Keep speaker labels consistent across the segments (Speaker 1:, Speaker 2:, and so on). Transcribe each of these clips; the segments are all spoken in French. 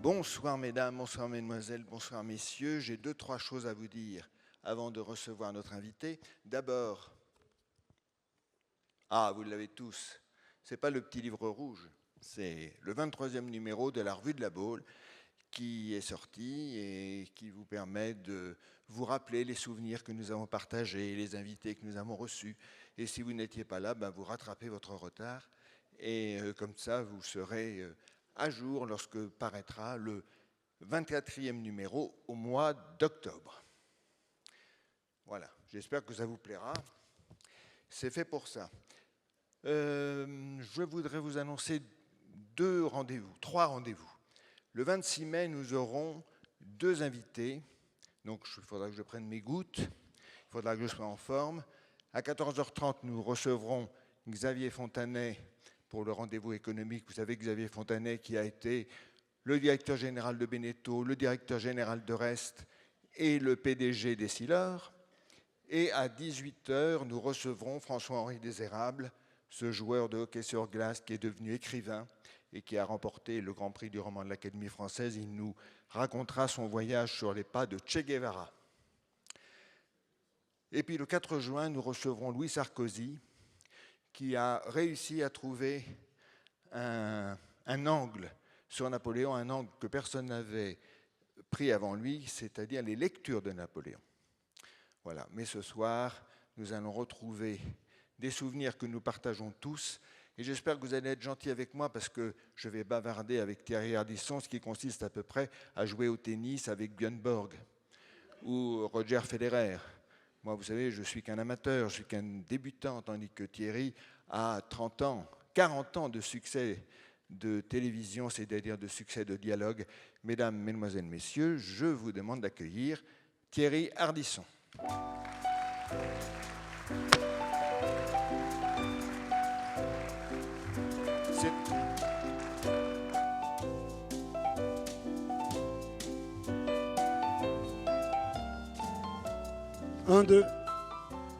Speaker 1: Bonsoir mesdames, bonsoir mesdemoiselles, bonsoir messieurs. J'ai 2-3 choses à vous dire avant de recevoir notre invité. D'abord, vous l'avez tous, ce n'est pas le petit livre rouge, c'est le 23e numéro de la revue de la Baule qui est sorti et qui vous permet de vous rappeler les souvenirs que nous avons partagés, les invités que nous avons reçus. Et si vous n'étiez pas là, vous rattrapez votre retard et comme ça vous serez à jour lorsque paraîtra le 24e numéro au mois d'octobre. Voilà, j'espère que ça vous plaira. C'est fait pour ça. Je voudrais vous annoncer 3 rendez-vous. Le 26 mai, nous aurons 2 invités. Donc, il faudra que je prenne mes gouttes. Il faudra que je sois en forme. À 14h30, nous recevrons Xavier Fontanet pour le rendez-vous économique. Vous savez, Xavier Fontanet qui a été le directeur général de Beneteau, le directeur général de Rest et le PDG d'Essilor. Et à 18h, nous recevrons François-Henri Desérables, ce joueur de hockey sur glace qui est devenu écrivain et qui a remporté le Grand Prix du roman de l'Académie française. Il nous racontera son voyage sur les pas de Che Guevara. Et puis le 4 juin, nous recevrons Louis Sarkozy, qui a réussi à trouver un angle sur Napoléon, un angle que personne n'avait pris avant lui, c'est-à-dire les lectures de Napoléon. Voilà. Mais ce soir, nous allons retrouver des souvenirs que nous partageons tous. Et j'espère que vous allez être gentils avec moi parce que je vais bavarder avec Thierry Ardisson, ce qui consiste à peu près à jouer au tennis avec Björn Borg ou Roger Federer. Moi, vous savez, je ne suis qu'un amateur, je suis qu'un débutant, tandis que Thierry a 30 ans, 40 ans de succès de télévision, c'est-à-dire de succès de dialogue. Mesdames, Mesdemoiselles, Messieurs, je vous demande d'accueillir Thierry Ardisson.
Speaker 2: Un, deux.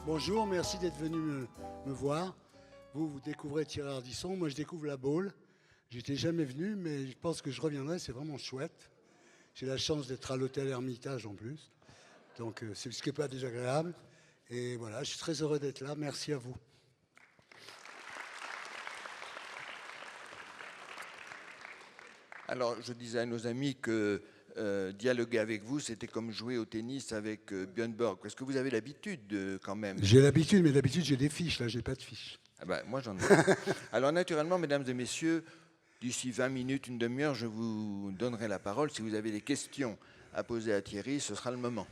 Speaker 2: Bonjour, merci d'être venu me voir. Vous découvrez Thierry Ardisson, moi je découvre la Baule. J'étais jamais venu, mais je pense que je reviendrai, c'est vraiment chouette. J'ai la chance d'être à l'hôtel Hermitage en plus, donc c'est ce qui n'est pas désagréable. Et voilà, je suis très heureux d'être là, merci à vous.
Speaker 1: Alors, je disais à nos amis que dialoguer avec vous, c'était comme jouer au tennis avec Björn Borg. Est-ce que vous avez l'habitude quand même?
Speaker 2: J'ai l'habitude, mais d'habitude j'ai des fiches, là j'ai pas de fiches.
Speaker 1: Moi j'en ai. Alors naturellement, mesdames et messieurs, d'ici 20 minutes, une demi-heure, je vous donnerai la parole. Si vous avez des questions à poser à Thierry, ce sera le moment.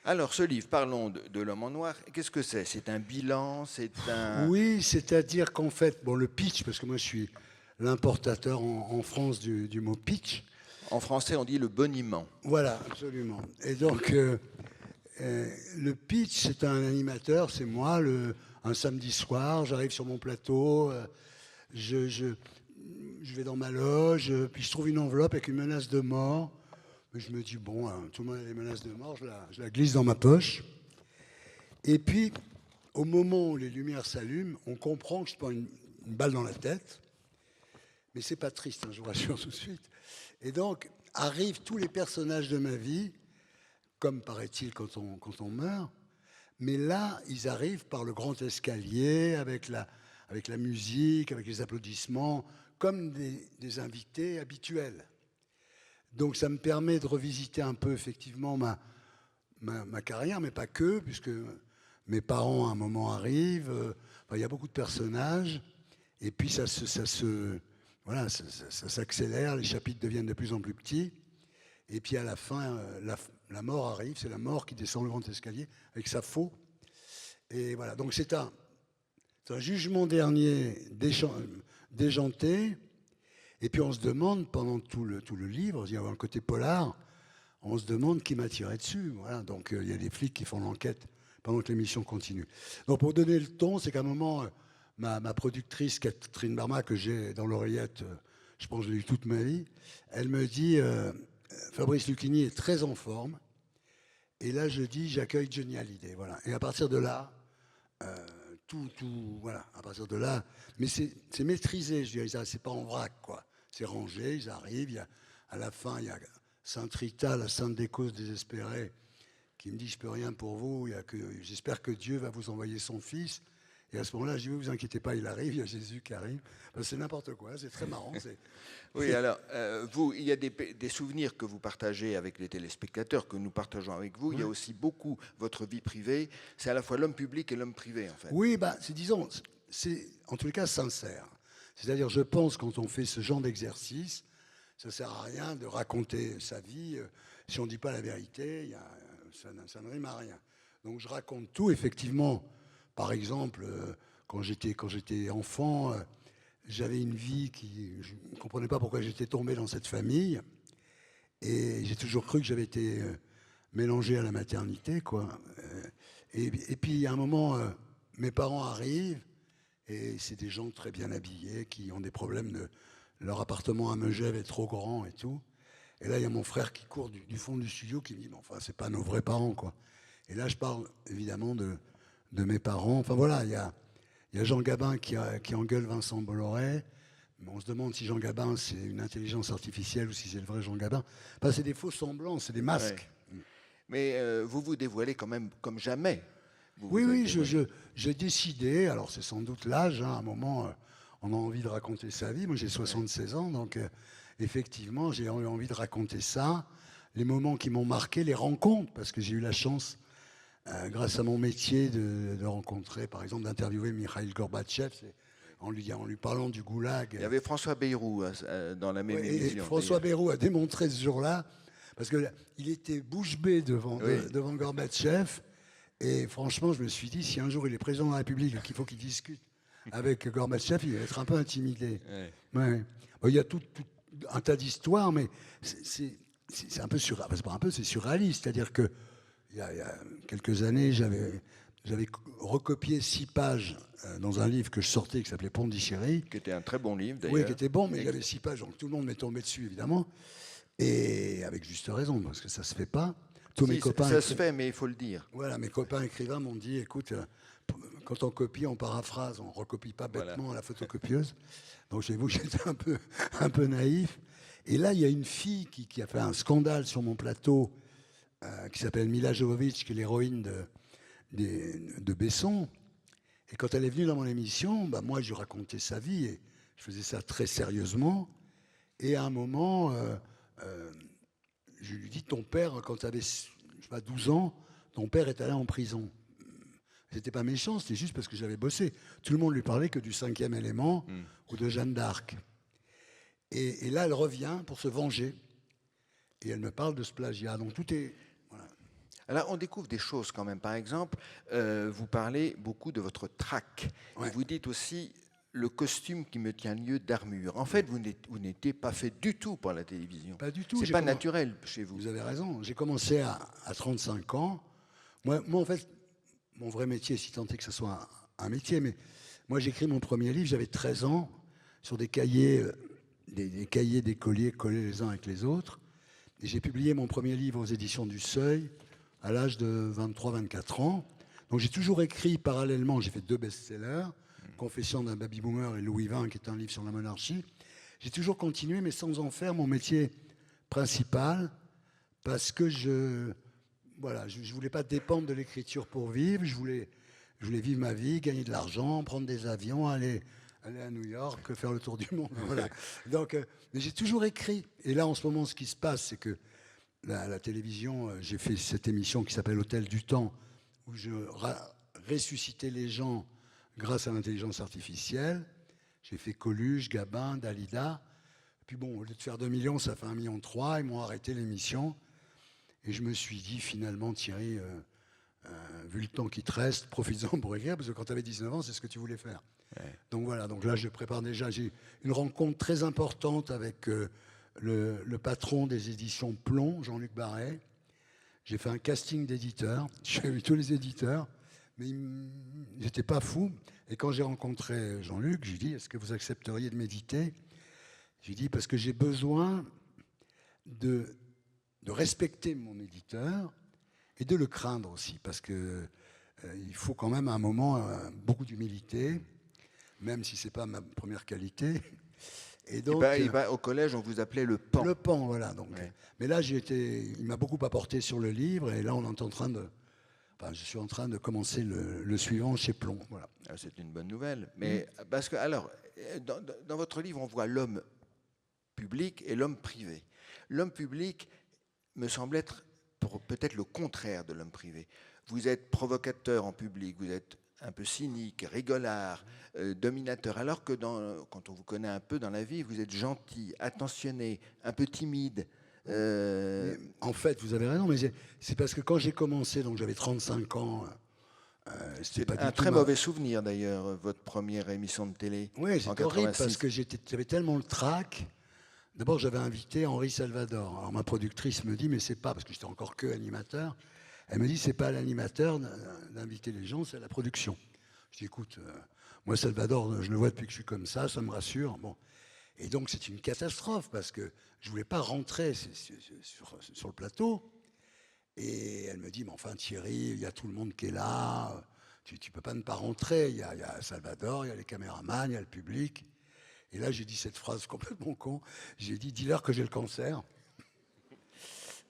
Speaker 1: Alors, ce livre, parlons de l'homme en noir. Qu'est-ce que c'est? C'est un bilan? C'est un...
Speaker 2: Oui, c'est-à-dire qu'en fait, le pitch, parce que moi je suis l'importateur en France du mot pitch.
Speaker 1: En français, on dit le boniment.
Speaker 2: Voilà, absolument. Et donc, le pitch, c'est un animateur, c'est moi, un samedi soir, j'arrive sur mon plateau, je vais dans ma loge, puis je trouve une enveloppe avec une menace de mort. Je me dis, bon, tout le monde a des menaces de mort, je la glisse dans ma poche. Et puis, au moment où les lumières s'allument, on comprend que je prends une balle dans la tête. Mais c'est pas triste, je vous rassure tout de suite. Et donc, arrivent tous les personnages de ma vie, comme paraît-il quand on meurt. Mais là, ils arrivent par le grand escalier, avec la musique, avec les applaudissements, comme des invités habituels. Donc ça me permet de revisiter un peu effectivement ma carrière, mais pas que, puisque mes parents à un moment arrivent, il y a beaucoup de personnages, et puis ça s'accélère, les chapitres deviennent de plus en plus petits, et puis à la fin, la mort arrive, c'est la mort qui descend le grand escalier avec sa faux. Et voilà, donc c'est un jugement dernier déjanté. Et puis on se demande, pendant tout le livre, il y a un côté polar, on se demande qui m'a tiré dessus. Voilà, donc il y a des flics qui font l'enquête pendant que l'émission continue. Donc pour donner le ton, c'est qu'à un moment, ma productrice, Catherine Barma, que j'ai dans l'oreillette, je pense que je l'ai eu toute ma vie, elle me dit, Fabrice Lucchini est très en forme. Et là, je dis, j'accueille Johnny Hallyday. Voilà. Et à partir de là, voilà, à partir de là, mais c'est maîtrisé, je dirais, c'est pas en vrac, quoi. c'est rangé, ils arrivent. À la fin, il y a Sainte Rita, la sainte des causes désespérées, qui me dit, je peux rien pour vous, j'espère que Dieu va vous envoyer son fils. Et à ce moment-là, je dis, vous inquiétez pas, il arrive, il y a Jésus qui arrive. Ben, c'est n'importe quoi, c'est très marrant.
Speaker 1: Oui, alors, vous, il y a des souvenirs que vous partagez avec les téléspectateurs, que nous partageons avec vous. Ouais. Il y a aussi beaucoup votre vie privée. C'est à la fois l'homme public et l'homme privé, en fait.
Speaker 2: Oui, c'est en tous les cas sincère. C'est-à-dire, je pense, quand on fait ce genre d'exercice, ça ne sert à rien de raconter sa vie. Si on ne dit pas la vérité, ça ne rime à rien. Donc, je raconte tout, effectivement. Par exemple, quand j'étais enfant, j'avais une vie je ne comprenais pas pourquoi j'étais tombé dans cette famille. Et j'ai toujours cru que j'avais été mélangé à la maternité, quoi. Et puis, à un moment, mes parents arrivent, et c'est des gens très bien habillés, qui ont des problèmes leur appartement à Megève est trop grand et tout. Et là, il y a mon frère qui court du fond du studio, qui me dit, mais enfin, c'est pas nos vrais parents, quoi. Et là, je parle, évidemment, de mes parents. Enfin, voilà, il y a Jean Gabin qui engueule Vincent Bolloré. Mais on se demande si Jean Gabin, c'est une intelligence artificielle ou si c'est le vrai Jean Gabin. Enfin, c'est des faux semblants, c'est des masques.
Speaker 1: Ouais. Mais vous vous dévoilez quand même comme jamais.
Speaker 2: Oui, j'ai décidé, alors c'est sans doute l'âge, hein, à un moment, on a envie de raconter sa vie. Moi, j'ai 76 ans, donc effectivement, j'ai eu envie de raconter ça. Les moments qui m'ont marqué, les rencontres, parce que j'ai eu la chance, grâce à mon métier, de rencontrer, par exemple, d'interviewer Mikhaïl Gorbatchev, en lui parlant du goulag.
Speaker 1: Il y avait François Bayrou dans la même émission.
Speaker 2: François Bayrou a démontré ce jour-là, parce qu'il était bouche bée devant Gorbatchev. Et franchement, je me suis dit, si un jour il est président de la République, qu'il faut qu'il discute avec Gorbatchev, il va être un peu intimidé. Ouais. Bon, il y a tout un tas d'histoires, mais c'est un peu surréaliste. C'est pas un peu, c'est surréaliste. C'est-à-dire que il y a quelques années, j'avais recopié 6 pages dans un livre que je sortais qui s'appelait Pondichéry.
Speaker 1: Qui était un très bon livre, d'ailleurs.
Speaker 2: Oui, qui était bon, mais il y avait 6 pages, donc tout le monde m'est tombé dessus, évidemment. Et avec juste raison, parce que ça se fait pas.
Speaker 1: Mes copains ça se fait, mais il faut le dire.
Speaker 2: Voilà, mes copains écrivains m'ont dit, écoute, quand on copie, on paraphrase, on recopie pas bêtement à la photocopieuse. Donc j'avoue que j'étais un peu naïf. Et là, il y a une fille qui a fait un scandale sur mon plateau, qui s'appelle Mila Jovovich, qui est l'héroïne de Besson. Et quand elle est venue dans mon émission, moi, je racontais sa vie et je faisais ça très sérieusement. Et à un moment, je lui dis, ton père, quand tu avais 12 ans, ton père est allé en prison. C'était pas méchant, c'était juste parce que j'avais bossé. Tout le monde lui parlait que du 5e élément ou de Jeanne d'Arc. Et là, elle revient pour se venger. Et elle me parle de ce plagiat. Donc tout est... Voilà.
Speaker 1: Alors, on découvre des choses quand même. Par exemple, vous parlez beaucoup de votre trac. Ouais. Et vous dites aussi... le costume qui me tient lieu d'armure. En fait, vous n'étiez pas fait du tout pour la télévision.
Speaker 2: Pas du tout.
Speaker 1: C'est pas naturel chez vous.
Speaker 2: Vous avez raison. J'ai commencé à 35 ans. Moi, en fait, mon vrai métier, si tant est que ce soit un métier, mais moi, j'écris mon premier livre, j'avais 13 ans, sur des cahiers, des cahiers d'écoliers collés les uns avec les autres. Et j'ai publié mon premier livre aux éditions du Seuil à l'âge de 23-24 ans. Donc, j'ai toujours écrit parallèlement. J'ai fait 2 best-sellers. Confession d'un baby-boomer et Louis XX, qui est un livre sur la monarchie. J'ai toujours continué, mais sans en faire mon métier principal, parce que je voulais pas dépendre de l'écriture pour vivre. Je voulais vivre ma vie, gagner de l'argent, prendre des avions, aller à New York, faire le tour du monde. Voilà. Donc, mais j'ai toujours écrit. Et là, en ce moment, ce qui se passe, c'est que la télévision, j'ai fait cette émission qui s'appelle Hôtel du Temps, où je ressuscitais les gens grâce à l'intelligence artificielle. J'ai fait Coluche, Gabin, Dalida. Puis bon, au lieu de faire 2 millions, ça fait 1,3 million. Ils m'ont arrêté l'émission. Et je me suis dit, finalement, Thierry, vu le temps qui te reste, profites-en pour écrire, parce que quand tu avais 19 ans, c'est ce que tu voulais faire. Ouais. Donc voilà, donc là, je prépare déjà. J'ai une rencontre très importante avec le patron des éditions Plomb, Jean-Luc Barret. J'ai fait un casting d'éditeurs. J'ai vu tous les éditeurs. Mais j'étais pas fou. Et quand j'ai rencontré Jean-Luc, j'ai dit, est-ce que vous accepteriez de m'éditer? J'ai dit, parce que j'ai besoin de respecter mon éditeur et de le craindre aussi, parce que il faut quand même à un moment beaucoup d'humilité, même si c'est pas ma première qualité. Et donc,
Speaker 1: au collège, on vous appelait le Pan.
Speaker 2: Le Pan, voilà. Donc.
Speaker 1: Ouais.
Speaker 2: Mais là, il m'a beaucoup apporté sur le livre, et là, je suis en train de commencer le suivant chez Plomb. Voilà.
Speaker 1: C'est une bonne nouvelle. Mais parce que, alors, dans votre livre, on voit l'homme public et l'homme privé. L'homme public me semble être peut-être le contraire de l'homme privé. Vous êtes provocateur en public, vous êtes un peu cynique, rigolard, dominateur, alors que quand on vous connaît un peu dans la vie, vous êtes gentil, attentionné, un peu timide.
Speaker 2: En fait, vous avez raison, mais c'est parce que quand j'ai commencé, donc j'avais 35 ans,
Speaker 1: c'est pas un très mauvais souvenir d'ailleurs, votre première émission de télé.
Speaker 2: Oui, c'est horrible parce que j'avais tellement le trac. D'abord, j'avais invité Henri Salvador. Alors ma productrice me dit, mais c'est pas, parce que j'étais encore que animateur, elle me dit, c'est pas à l'animateur d'inviter les gens, c'est à la production. Je dis, écoute, moi Salvador, je le vois depuis que je suis comme ça me rassure. Bon. Et donc c'est une catastrophe parce que je voulais pas rentrer sur le plateau. Et elle me dit, mais enfin Thierry, il y a tout le monde qui est là, tu peux pas ne pas rentrer. Il y a Salvador, il y a les caméramans, il y a le public. Et là, j'ai dit cette phrase complètement con. J'ai dit, dis-leur que j'ai le cancer.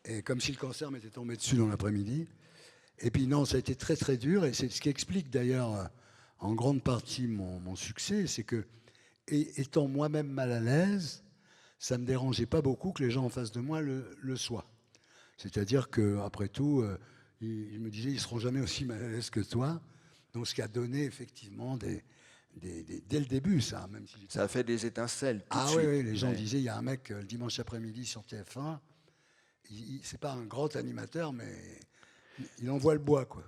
Speaker 2: Et comme si le cancer m'était tombé dessus dans l'après-midi. Et puis non, ça a été très très dur. Et c'est ce qui explique d'ailleurs en grande partie mon succès. C'est que, étant moi-même mal à l'aise, ça ne me dérangeait pas beaucoup que les gens en face de moi le soient. C'est-à-dire qu'après tout, ils me disaient, ils ne seront jamais aussi mal à l'aise que toi. Donc ce qui a donné effectivement dès le début, ça. Même si
Speaker 1: ça a fait des étincelles tout de
Speaker 2: suite.
Speaker 1: Oui,
Speaker 2: les gens disaient, il y a un mec le dimanche après-midi sur TF1, c'est pas un grand animateur, mais il envoie le bois, quoi.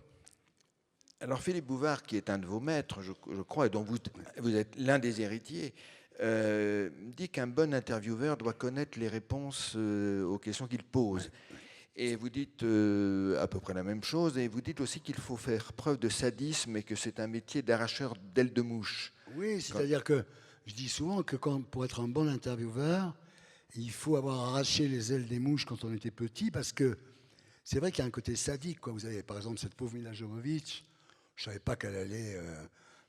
Speaker 1: Alors Philippe Bouvard, qui est un de vos maîtres, je crois, et dont vous êtes l'un des héritiers, dit qu'un bon intervieweur doit connaître les réponses aux questions qu'il pose. Ouais. Et vous dites à peu près la même chose, et vous dites aussi qu'il faut faire preuve de sadisme et que c'est un métier d'arracheur d'ailes de mouche.
Speaker 2: Oui, c'est-à-dire que je dis souvent que pour être un bon intervieweur, il faut avoir arraché les ailes des mouches quand on était petit, parce que c'est vrai qu'il y a un côté sadique, quoi. Vous avez par exemple cette pauvre Mila Jovovich, je ne savais pas qu'elle allait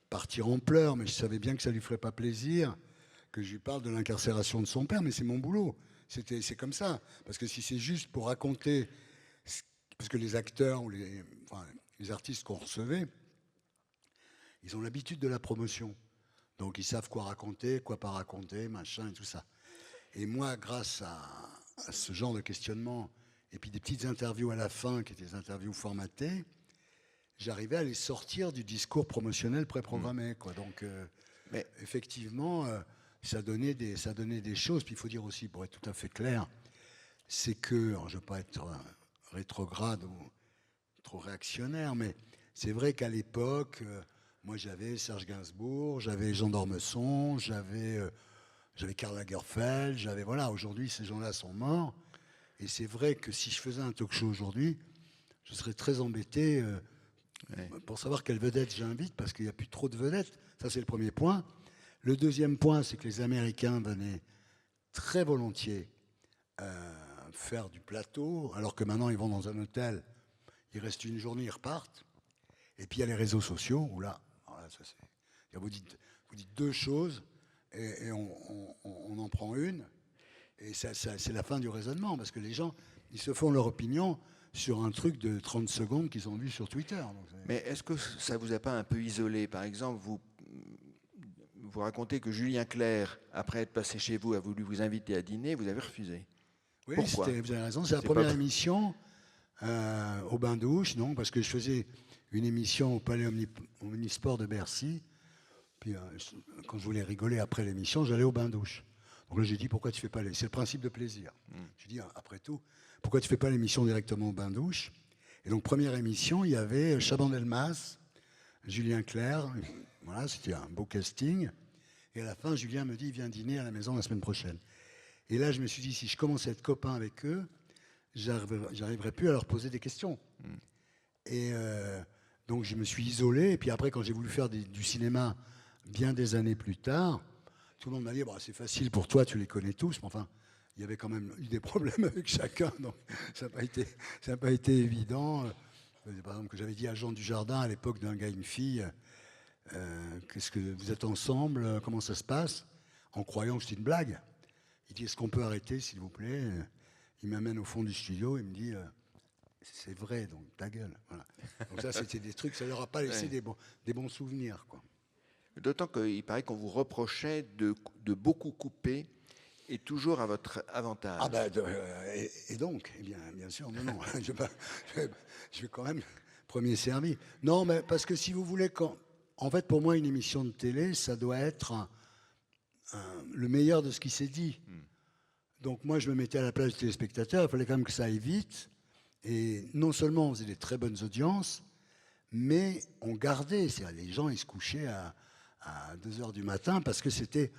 Speaker 2: partir en pleurs, mais je savais bien que ça ne lui ferait pas plaisir que je lui parle de l'incarcération de son père, mais c'est mon boulot. C'est comme ça. Parce que si c'est juste pour raconter, parce que les acteurs ou les artistes qu'on recevait, ils ont l'habitude de la promotion. Donc ils savent quoi raconter, quoi pas raconter, machin et tout ça. Et moi, grâce à ce genre de questionnement, et puis des petites interviews à la fin, qui étaient des interviews formatées, j'arrivais à les sortir du discours promotionnel préprogrammé, quoi. Donc, mais effectivement... ça donnait des choses. Puis il faut dire aussi, pour être tout à fait clair, c'est que, alors je ne veux pas être rétrograde ou trop réactionnaire, mais c'est vrai qu'à l'époque, moi j'avais Serge Gainsbourg, j'avais Jean d'Ormesson, j'avais Karl Lagerfeld, voilà, aujourd'hui ces gens-là sont morts. Et c'est vrai que si je faisais un talk show aujourd'hui, je serais très embêté pour savoir quelle vedette j'invite, parce qu'il n'y a plus trop de vedettes. Ça, c'est le premier point. Le deuxième point, c'est que les Américains venaient très volontiers faire du plateau, alors que maintenant ils vont dans un hôtel, ils restent une journée, ils repartent. Et puis il y a les réseaux sociaux, où là vous dites deux choses et on en prend une, et c'est la fin du raisonnement, parce que les gens, ils se font leur opinion sur un truc de 30 secondes qu'ils ont vu sur Twitter. Donc,
Speaker 1: mais est-ce que ça vous a pas un peu isolé? Par exemple, vous racontez que Julien Clerc, après être passé chez vous, a voulu vous inviter à dîner, vous avez refusé.
Speaker 2: Oui,
Speaker 1: pourquoi?
Speaker 2: Vous avez raison, c'est la première émission au bain-douche, non, parce que je faisais une émission au Palais Omnisport de Bercy, puis quand je voulais rigoler après l'émission, j'allais au bain-douche. Donc là, j'ai dit, pourquoi tu fais pas c'est le principe de plaisir. J'ai dit, après tout, pourquoi tu fais pas l'émission directement au bain-douche? Et donc, première émission, il y avait Chaban Delmas, Julien Clerc, voilà, c'était un beau casting. Et à la fin, Julien me dit, viens dîner à la maison la semaine prochaine. Et là, je me suis dit, si je commençais à être copain avec eux, j'arriverais plus à leur poser des questions. Et donc, je me suis isolé. Et puis après, quand j'ai voulu faire du cinéma bien des années plus tard, tout le monde m'a dit, bah, c'est facile pour toi, tu les connais tous. Mais enfin, il y avait quand même eu des problèmes avec chacun. Donc, ça n'a pas été évident. Par exemple, que j'avais dit à Jean Dujardin, à l'époque d'un gars et une fille, qu'est-ce que vous êtes ensemble, comment ça se passe? en croyant que c'était une blague. Il dit, est-ce qu'on peut arrêter, s'il vous plaît? Il m'amène au fond du studio, il me dit, c'est vrai, donc ta gueule. Voilà. Donc ça, c'était des trucs, ça leur a pas laissé des bons souvenirs, quoi.
Speaker 1: D'autant qu'il paraît qu'on vous reprochait de beaucoup couper et toujours à votre avantage.
Speaker 2: Ah ben, et donc, eh bien sûr, non, je vais quand même premier servi. Non, mais parce que si vous voulez, en fait, pour moi, une émission de télé, ça doit être le meilleur de ce qui s'est dit. Donc moi, je me mettais à la place du téléspectateur, il fallait quand même que ça aille vite. Et non seulement on faisait des très bonnes audiences, mais on gardait. C'est-à-dire, les gens, ils se couchaient à 2h du matin parce que c'était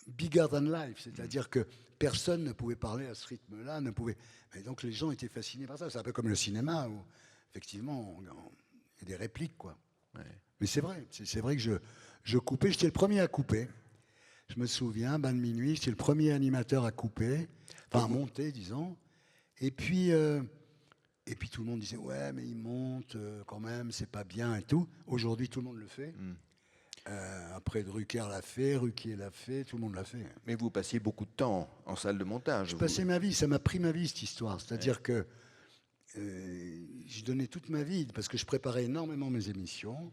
Speaker 2: bigger than life. C'est-à-dire que personne ne pouvait parler à ce rythme-là, Et donc les gens étaient fascinés par ça. C'est un peu comme le cinéma où, effectivement, il y a des répliques, quoi. Ouais. Mais c'est vrai que je coupais. J'étais le premier à couper. Je me souviens, bain de minuit, j'étais le premier animateur à couper, enfin à monter, disons. Et puis tout le monde disait, ouais, mais il monte quand même, c'est pas bien et tout. Aujourd'hui, tout le monde le fait. Après, Drucker l'a fait, Ruquier l'a fait, tout le monde l'a fait.
Speaker 1: Mais vous passiez beaucoup de temps en salle de montage.
Speaker 2: Je passais ma vie, ça m'a pris ma vie, cette histoire. C'est-à-dire que je donnais toute ma vie, parce que je préparais énormément mes émissions.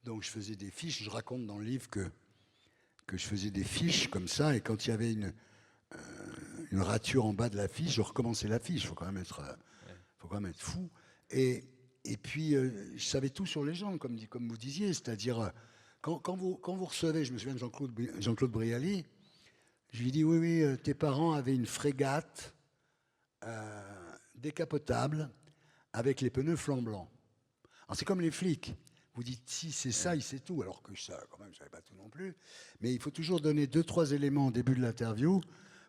Speaker 2: Donc, je faisais des fiches. Je raconte dans le livre que je faisais des fiches comme ça, et quand il y avait une rature en bas de la fiche, je recommençais la fiche. Il faut quand même être fou. Et puis, je savais tout sur les gens, comme vous disiez. C'est-à-dire, quand vous recevez, je me souviens de Jean-Claude Brialy, je lui dis, oui, tes parents avaient une frégate décapotable avec les pneus flambants. Alors, c'est comme les flics. Vous dites, si c'est ça, il sait tout. Alors que ça, quand même, je ne savais pas tout non plus. Mais il faut toujours donner 2-3 éléments au début de l'interview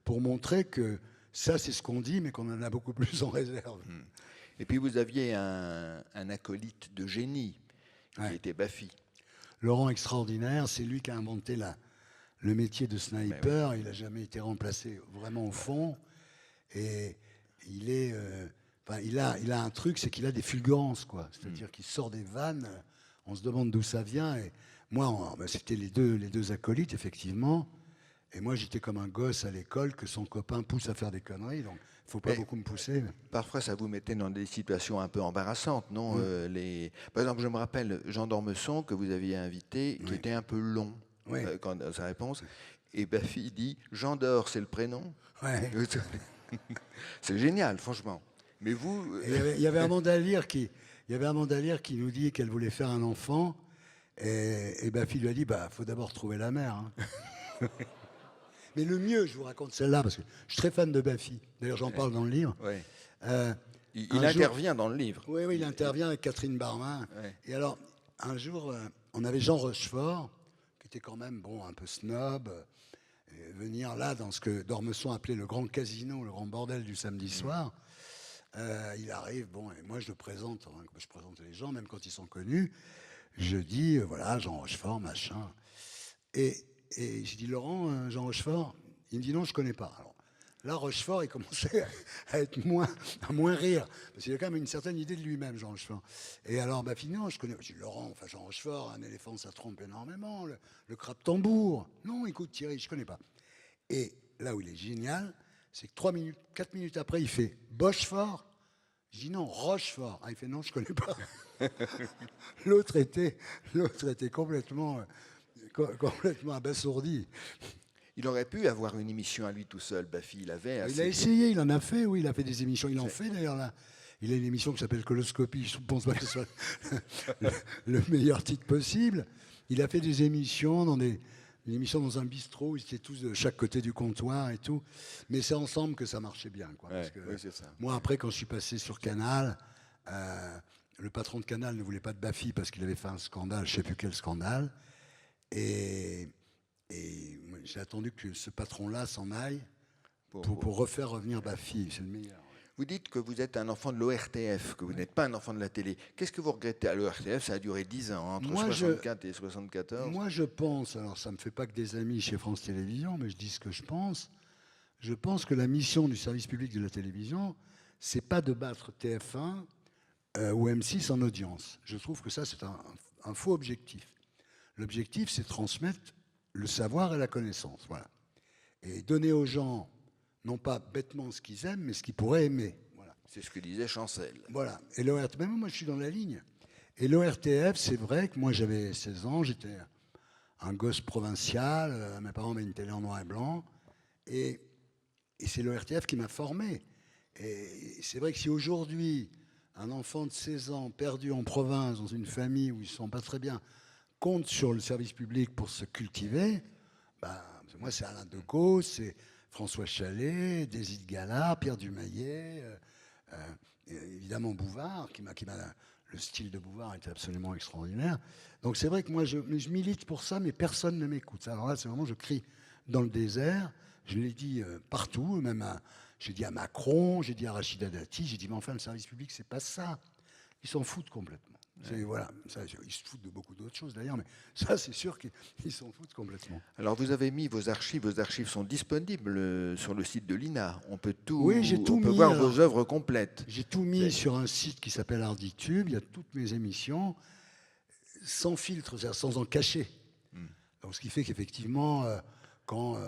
Speaker 2: pour montrer que ça, c'est ce qu'on dit, mais qu'on en a beaucoup plus en réserve.
Speaker 1: Et puis, vous aviez un acolyte de génie qui était Baffy.
Speaker 2: Laurent Extraordinaire, c'est lui qui a inventé le métier de sniper. Oui. Il n'a jamais été remplacé vraiment au fond. Et il a un truc, c'est qu'il a des fulgurances, quoi. C'est-à-dire qu'il sort des vannes. On se demande d'où ça vient. Et moi, c'était les deux acolytes, effectivement. Et moi, j'étais comme un gosse à l'école que son copain pousse à faire des conneries. Donc, il ne faut pas beaucoup me pousser.
Speaker 1: Parfois, ça vous mettait dans des situations un peu embarrassantes, non? Par exemple, je me rappelle Jean d'Ormesson, que vous aviez invité, qui était un peu long quand sa réponse. Et Baffy dit « Jean d'Or, c'est le prénom ?» C'est génial, franchement. Mais vous...
Speaker 2: Il y avait Amanda Lear qui nous dit qu'elle voulait faire un enfant. Et Baffy lui a dit, faut d'abord trouver la mère. Hein. Mais le mieux, je vous raconte celle-là, parce que je suis très fan de Baffy. D'ailleurs, j'en parle dans le livre.
Speaker 1: Il intervient dans le livre.
Speaker 2: Oui, il intervient avec Catherine Barma. Et alors, un jour, on avait Jean Rochefort, qui était quand même un peu snob, venir là dans ce que d'Ormesson appelait le grand casino, le grand bordel du samedi soir. Il arrive, et moi je le présente, je présente les gens, même quand ils sont connus. Je dis, voilà, Jean Rochefort, machin. Et j'ai dit, Laurent, Jean Rochefort? Il me dit, non, je ne connais pas. Alors là, Rochefort, il commençait à moins rire, parce qu'il a quand même une certaine idée de lui-même, Jean Rochefort. Et alors, finalement, je connais. Je dis, Laurent, Jean Rochefort, un éléphant, ça trompe énormément, le crabe-tambour. Non, écoute, Thierry, je ne connais pas. Et là où il est génial, c'est que 4 minutes après, il fait Bochefort. Je dis non, Rochefort. Il fait non, je ne connais pas. L'autre était complètement abasourdi.
Speaker 1: Il aurait pu avoir une émission à lui tout seul, Baffy. Il a
Speaker 2: essayé, il en a fait, oui, il a fait des émissions. Il en fait d'ailleurs là. Il a une émission qui s'appelle Coloscopie. Je ne pense pas que ce soit le meilleur titre possible. Il a fait des émissions une émission dans un bistrot, ils étaient tous de chaque côté du comptoir et tout. Mais c'est ensemble que ça marchait bien. Quoi, parce que
Speaker 1: c'est ça.
Speaker 2: Moi, après, quand je suis passé sur Canal, le patron de Canal ne voulait pas de Baffy parce qu'il avait fait un scandale, je ne sais plus quel scandale. Et j'ai attendu que ce patron-là s'en aille pour refaire revenir Baffy. C'est le meilleur.
Speaker 1: Vous dites que vous êtes un enfant de l'ORTF, que vous n'êtes pas un enfant de la télé. Qu'est-ce que vous regrettez à l'ORTF? Ça a duré 10 ans, entre 64 et 74.
Speaker 2: Moi, je pense, alors ça ne me fait pas que des amis chez France Télévisions, mais je dis ce que je pense. Je pense que la mission du service public de la télévision, c'est pas de battre TF1 ou M6 en audience. Je trouve que ça, c'est un faux objectif. L'objectif, c'est de transmettre le savoir et la connaissance. Voilà. Et donner aux gens, non pas bêtement ce qu'ils aiment, mais ce qu'ils pourraient aimer. Voilà.
Speaker 1: C'est ce que disait Chancel.
Speaker 2: Voilà. Et l'ORTF, même moi je suis dans la ligne. Et l'ORTF, c'est vrai que moi j'avais 16 ans, j'étais un gosse provincial, mes parents avaient une télé en noir et blanc, et c'est l'ORTF qui m'a formé. Et c'est vrai que si aujourd'hui, un enfant de 16 ans perdu en province, dans une famille où ils ne sont pas très bien, compte sur le service public pour se cultiver, ben, moi c'est Alain Decaux, c'est François Chalet, Désir Gallard, Pierre Dumayet, évidemment Bouvard, le style de Bouvard était absolument extraordinaire. Donc c'est vrai que moi je milite pour ça, mais personne ne m'écoute. Alors là, c'est vraiment, je crie dans le désert. Je l'ai dit partout, même j'ai dit à Macron, j'ai dit à Rachida Dati, j'ai dit mais enfin le service public c'est pas ça. Ils s'en foutent complètement. Voilà, ça, ils se foutent de beaucoup d'autres choses d'ailleurs, mais ça c'est sûr qu'ils s'en foutent complètement.
Speaker 1: Alors vous avez mis vos archives sont disponibles sur le site de l'INA. On peut
Speaker 2: Oui, j'ai tout
Speaker 1: on peut
Speaker 2: mis,
Speaker 1: voir
Speaker 2: alors,
Speaker 1: vos œuvres complètes.
Speaker 2: J'ai tout mis sur un site qui s'appelle Arditube, il y a toutes mes émissions, sans filtre, c'est-à-dire sans en cacher. Donc, ce qui fait qu'effectivement, quand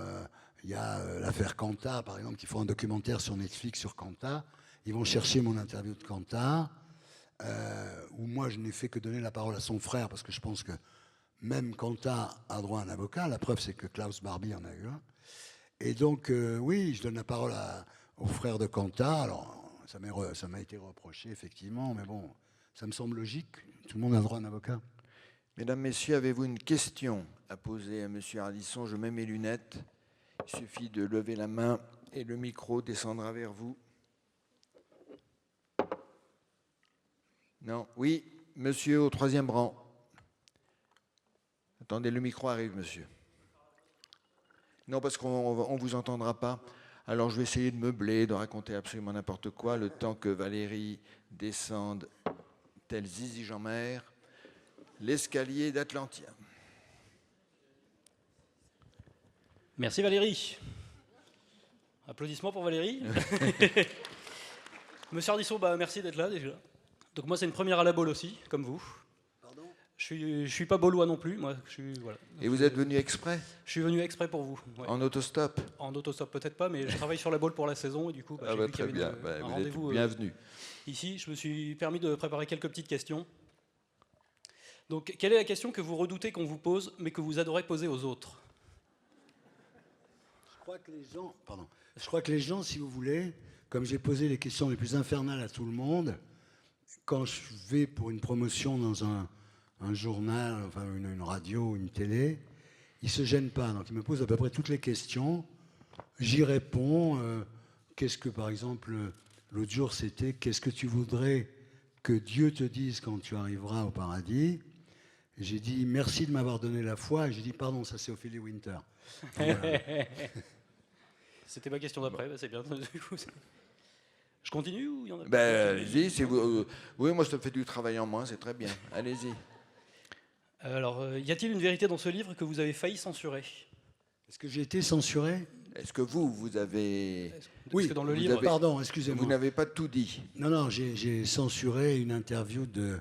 Speaker 2: il y a l'affaire Cantat, par exemple, qui font un documentaire sur Netflix sur Cantat, ils vont chercher mon interview de Cantat, où moi je n'ai fait que donner la parole à son frère, parce que je pense que même Cantat a droit à un avocat. La preuve, c'est que Klaus Barbie en a eu un. Et donc, oui, je donne la parole au frère de Cantat. Alors, ça m'a été reproché, effectivement, mais bon, ça me semble logique. Tout le monde a droit à un avocat.
Speaker 1: Mesdames, Messieurs, avez-vous une question à poser à Monsieur Ardisson? Je mets mes lunettes. Il suffit de lever la main et le micro descendra vers vous. Non? Oui, monsieur au troisième rang. Attendez, le micro arrive, monsieur. Non, parce qu'on ne vous entendra pas. Alors, je vais essayer de meubler, de raconter absolument n'importe quoi, le temps que Valérie descende, tel Zizi Jeanmaire, l'escalier d'Atlantia.
Speaker 3: Merci Valérie. Applaudissements pour Valérie. Monsieur Ardisson, merci d'être là déjà. Donc moi c'est une première à la Baule aussi, comme vous.
Speaker 2: Pardon ?
Speaker 3: Je suis pas baulois non plus, moi. Voilà.
Speaker 1: Et vous êtes venu exprès?
Speaker 3: Je suis venu exprès pour vous. Ouais.
Speaker 1: En autostop?
Speaker 3: En autostop peut-être pas, mais je travaille sur la Baule pour la saison et du coup j'ai vu qu'il y avait un rendez-vous.
Speaker 1: Bienvenue.
Speaker 3: Ici, je me suis permis de préparer quelques petites questions. Donc quelle est la question que vous redoutez qu'on vous pose, mais que vous adorez poser aux autres?
Speaker 2: Je crois que les gens, si vous voulez, comme j'ai posé les questions les plus infernales à tout le monde, quand je vais pour une promotion dans un journal, enfin une radio, une télé, ils ne se gênent pas. Donc ils me posent à peu près toutes les questions. J'y réponds. Qu'est-ce que, par exemple, l'autre jour, c'était « Qu'est-ce que tu voudrais que Dieu te dise quand tu arriveras au paradis ?» J'ai dit « Merci de m'avoir donné la foi ». Et j'ai dit « Pardon, ça c'est Ophélie Winter ». Voilà.
Speaker 3: C'était ma question d'après, c'est bien. Je continue ou il y en a
Speaker 1: allez-y, si vous, oui, moi ça fait du travail en moins, c'est très bien. Allez-y.
Speaker 3: Alors, y a-t-il une vérité dans ce livre que vous avez failli censurer?
Speaker 2: Est-ce que j'ai été censuré?
Speaker 1: Est-ce que vous avez...
Speaker 2: Oui,
Speaker 3: que dans le livre...
Speaker 2: Pardon, excusez-moi.
Speaker 1: Vous n'avez pas tout dit.
Speaker 2: Non, j'ai censuré une interview de...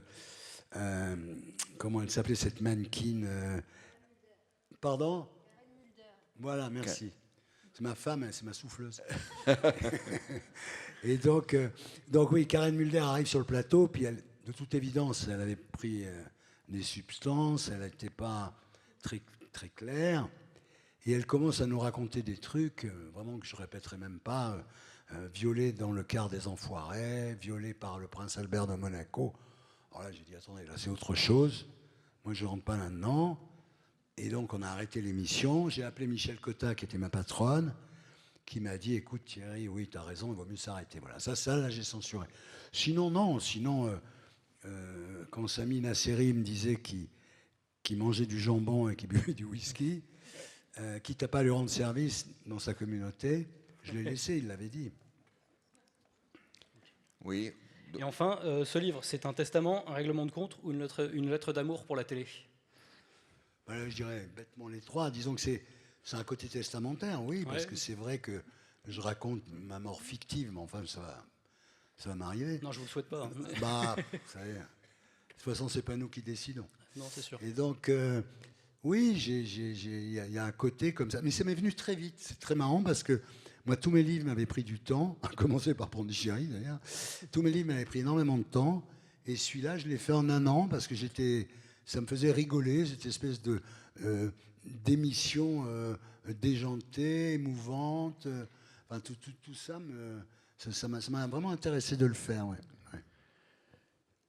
Speaker 2: comment elle s'appelait, cette mannequin Pardon? Voilà, merci. C'est ma femme, c'est ma souffleuse. Et donc oui, Karen Mulder arrive sur le plateau, puis elle, de toute évidence, elle avait pris des substances, elle n'était pas très, très claire, et elle commence à nous raconter des trucs, vraiment que je répéterai même pas, violée dans le quart des Enfoirés, violée par le prince Albert de Monaco. Alors là, j'ai dit, attendez, là c'est autre chose, moi je ne rentre pas là-dedans. Et donc, on a arrêté l'émission. J'ai appelé Michel Cotta, qui était ma patronne, qui m'a dit, écoute Thierry, oui, tu as raison, il vaut mieux s'arrêter. Voilà, ça, là, j'ai censuré. Sinon, non. Sinon, quand Sami Nasseri me disait qu'il mangeait du jambon et qu'il buvait du whisky, quitte à pas lui rendre service dans sa communauté, je l'ai laissé, il l'avait dit.
Speaker 1: Oui.
Speaker 3: Et enfin, ce livre, c'est un testament, un règlement de compte ou une lettre d'amour pour la télé?
Speaker 2: Voilà, je dirais bêtement les trois. Disons que c'est un côté testamentaire, oui, parce que c'est vrai que je raconte ma mort fictive, mais enfin, ça va m'arriver.
Speaker 3: Non, je vous le souhaite pas.
Speaker 2: Vous savez, de toute façon, c'est pas nous qui décidons.
Speaker 3: Non, c'est sûr.
Speaker 2: Et donc, Oui, il y a un côté comme ça. Mais ça m'est venu très vite. C'est très marrant parce que moi, tous mes livres m'avaient pris du temps, à commencer par Pondichéry d'ailleurs. Tous mes livres m'avaient pris énormément de temps. Et celui-là, je l'ai fait en un an parce que ça me faisait rigoler, cette espèce d'émission déjantée, émouvante. Enfin, tout ça, ça m'a vraiment intéressé de le faire. Ouais. Ouais.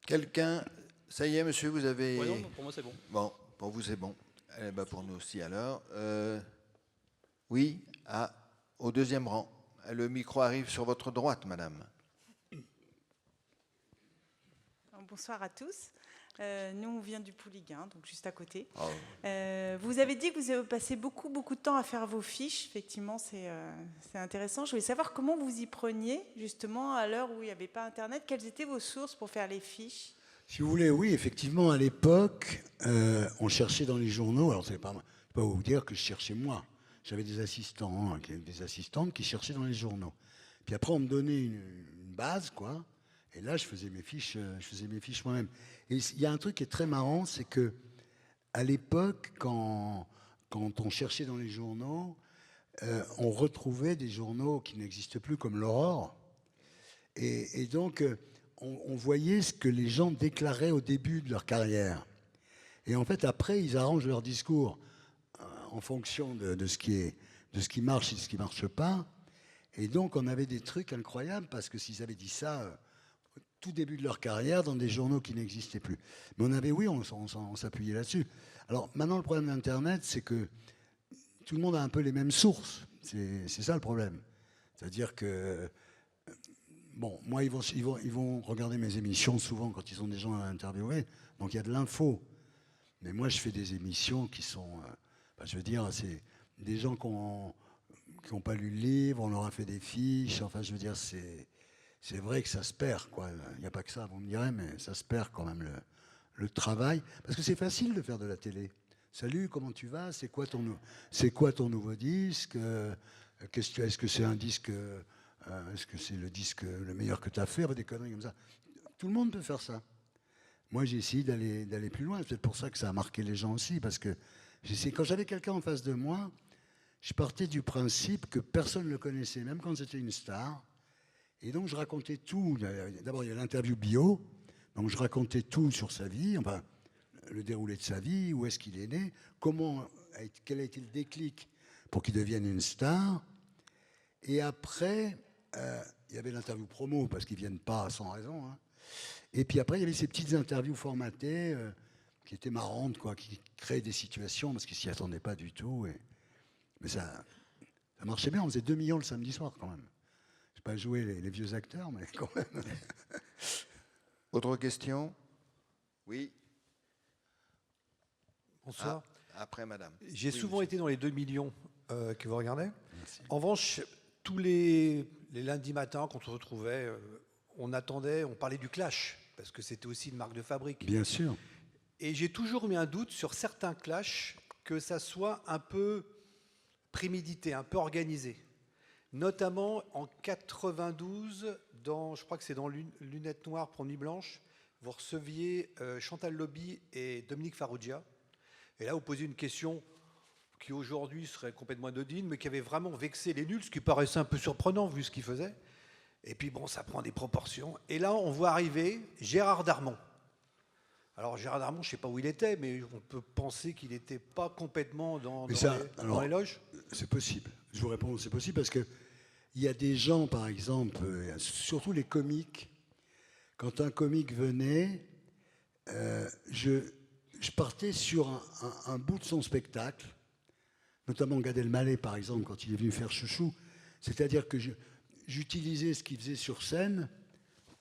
Speaker 1: Quelqu'un, ça y est, monsieur, vous avez...
Speaker 3: Ouais, non, pour moi, c'est bon.
Speaker 1: Bon, pour vous, c'est bon. Eh ben, pour nous aussi, alors. Oui, au deuxième rang. Le micro arrive sur votre droite, madame.
Speaker 4: Bonsoir à tous. Nous, on vient du Pouliguen, donc juste à côté.
Speaker 1: Oh.
Speaker 4: Vous avez dit que vous avez passé beaucoup de temps à faire vos fiches. Effectivement, c'est intéressant. Je voulais savoir comment vous y preniez, justement, à l'heure où il n'y avait pas Internet. Quelles étaient vos sources pour faire les fiches?
Speaker 2: Si vous voulez, oui, effectivement, à l'époque, on cherchait dans les journaux. Alors, je ne vais pas vous dire que je cherchais moi. J'avais des assistants, des assistantes qui cherchaient dans les journaux. Puis après, on me donnait une base, quoi. Et là, je faisais mes fiches moi-même. Et il y a un truc qui est très marrant, c'est que à l'époque, quand on cherchait dans les journaux, on retrouvait des journaux qui n'existent plus, comme l'Aurore. Et donc, on voyait ce que les gens déclaraient au début de leur carrière. Et en fait, après, ils arrangent leur discours en fonction de ce qui marche et de ce qui ne marche pas. Et donc, on avait des trucs incroyables, parce que s'ils avaient dit ça au tout début de leur carrière dans des journaux qui n'existaient plus. Mais on s'appuyait là-dessus. Alors, maintenant, le problème d'Internet, c'est que tout le monde a un peu les mêmes sources. C'est ça le problème. C'est-à-dire que, bon, moi, ils vont regarder mes émissions souvent quand ils ont des gens à interviewer. Donc, il y a de l'info. Mais moi, je fais des émissions qui sont... je veux dire, c'est des gens qui n'ont pas lu le livre, on leur a fait des fiches. Enfin, je veux dire, c'est vrai que ça se perd, quoi. Il n'y a pas que ça, vous me direz, mais ça se perd quand même le travail. Parce que c'est facile de faire de la télé. Salut, comment tu vas? C'est quoi ton nouveau disque? Est-ce que c'est un disque? Est-ce que c'est le disque le meilleur que tu as fait? Des conneries comme ça. Tout le monde peut faire ça. Moi, j'ai essayé d'aller plus loin. C'est peut-être pour ça que ça a marqué les gens aussi, parce que quand j'avais quelqu'un en face de moi, je partais du principe que personne ne le connaissait, même quand c'était une star. Et donc, je racontais tout. D'abord, il y a l'interview bio. Donc, je racontais tout sur sa vie, enfin, le déroulé de sa vie, où est-ce qu'il est né, quel a été le déclic pour qu'il devienne une star. Et après, il y avait l'interview promo, parce qu'ils ne viennent pas sans raison. Hein. Et puis après, il y avait ces petites interviews formatées qui étaient marrantes, quoi, qui créaient des situations, parce qu'ils ne s'y attendaient pas du tout. Mais ça marchait bien. On faisait 2 millions le samedi soir, quand même. Je n'ai pas joué les vieux acteurs, mais quand même.
Speaker 1: Autre question? Oui.
Speaker 5: Bonsoir.
Speaker 1: Après, madame.
Speaker 5: J'ai
Speaker 1: Oui,
Speaker 5: souvent
Speaker 1: monsieur.
Speaker 5: été dans les 2 millions que vous regardez.
Speaker 2: Merci.
Speaker 5: En revanche, tous les lundis matins, quand on se retrouvait, on parlait du clash, parce que c'était aussi une marque de fabrique.
Speaker 2: Bien sûr.
Speaker 5: Et j'ai toujours mis un doute sur certains clashs, que ça soit un peu prémédité, un peu organisé. Notamment en 92, je crois que c'est dans Lunettes Noires pour Nuit Blanche, vous receviez Chantal Lobby et Dominique Farrugia. Et là, vous posiez une question qui aujourd'hui serait complètement anodine, mais qui avait vraiment vexé les nuls, ce qui paraissait un peu surprenant vu ce qu'ils faisaient. Et puis bon, ça prend des proportions. Et là, on voit arriver Gérard Darmon. Alors Gérard Darmon, je ne sais pas où il était, mais on peut penser qu'il n'était pas complètement dans les loges.
Speaker 2: C'est possible. Je vous réponds, c'est possible parce qu'il y a des gens, par exemple, surtout les comiques, quand un comique venait, je partais sur un bout de son spectacle, notamment Gad Elmaleh, par exemple, quand il est venu faire Chouchou. C'est-à-dire que j'utilisais ce qu'il faisait sur scène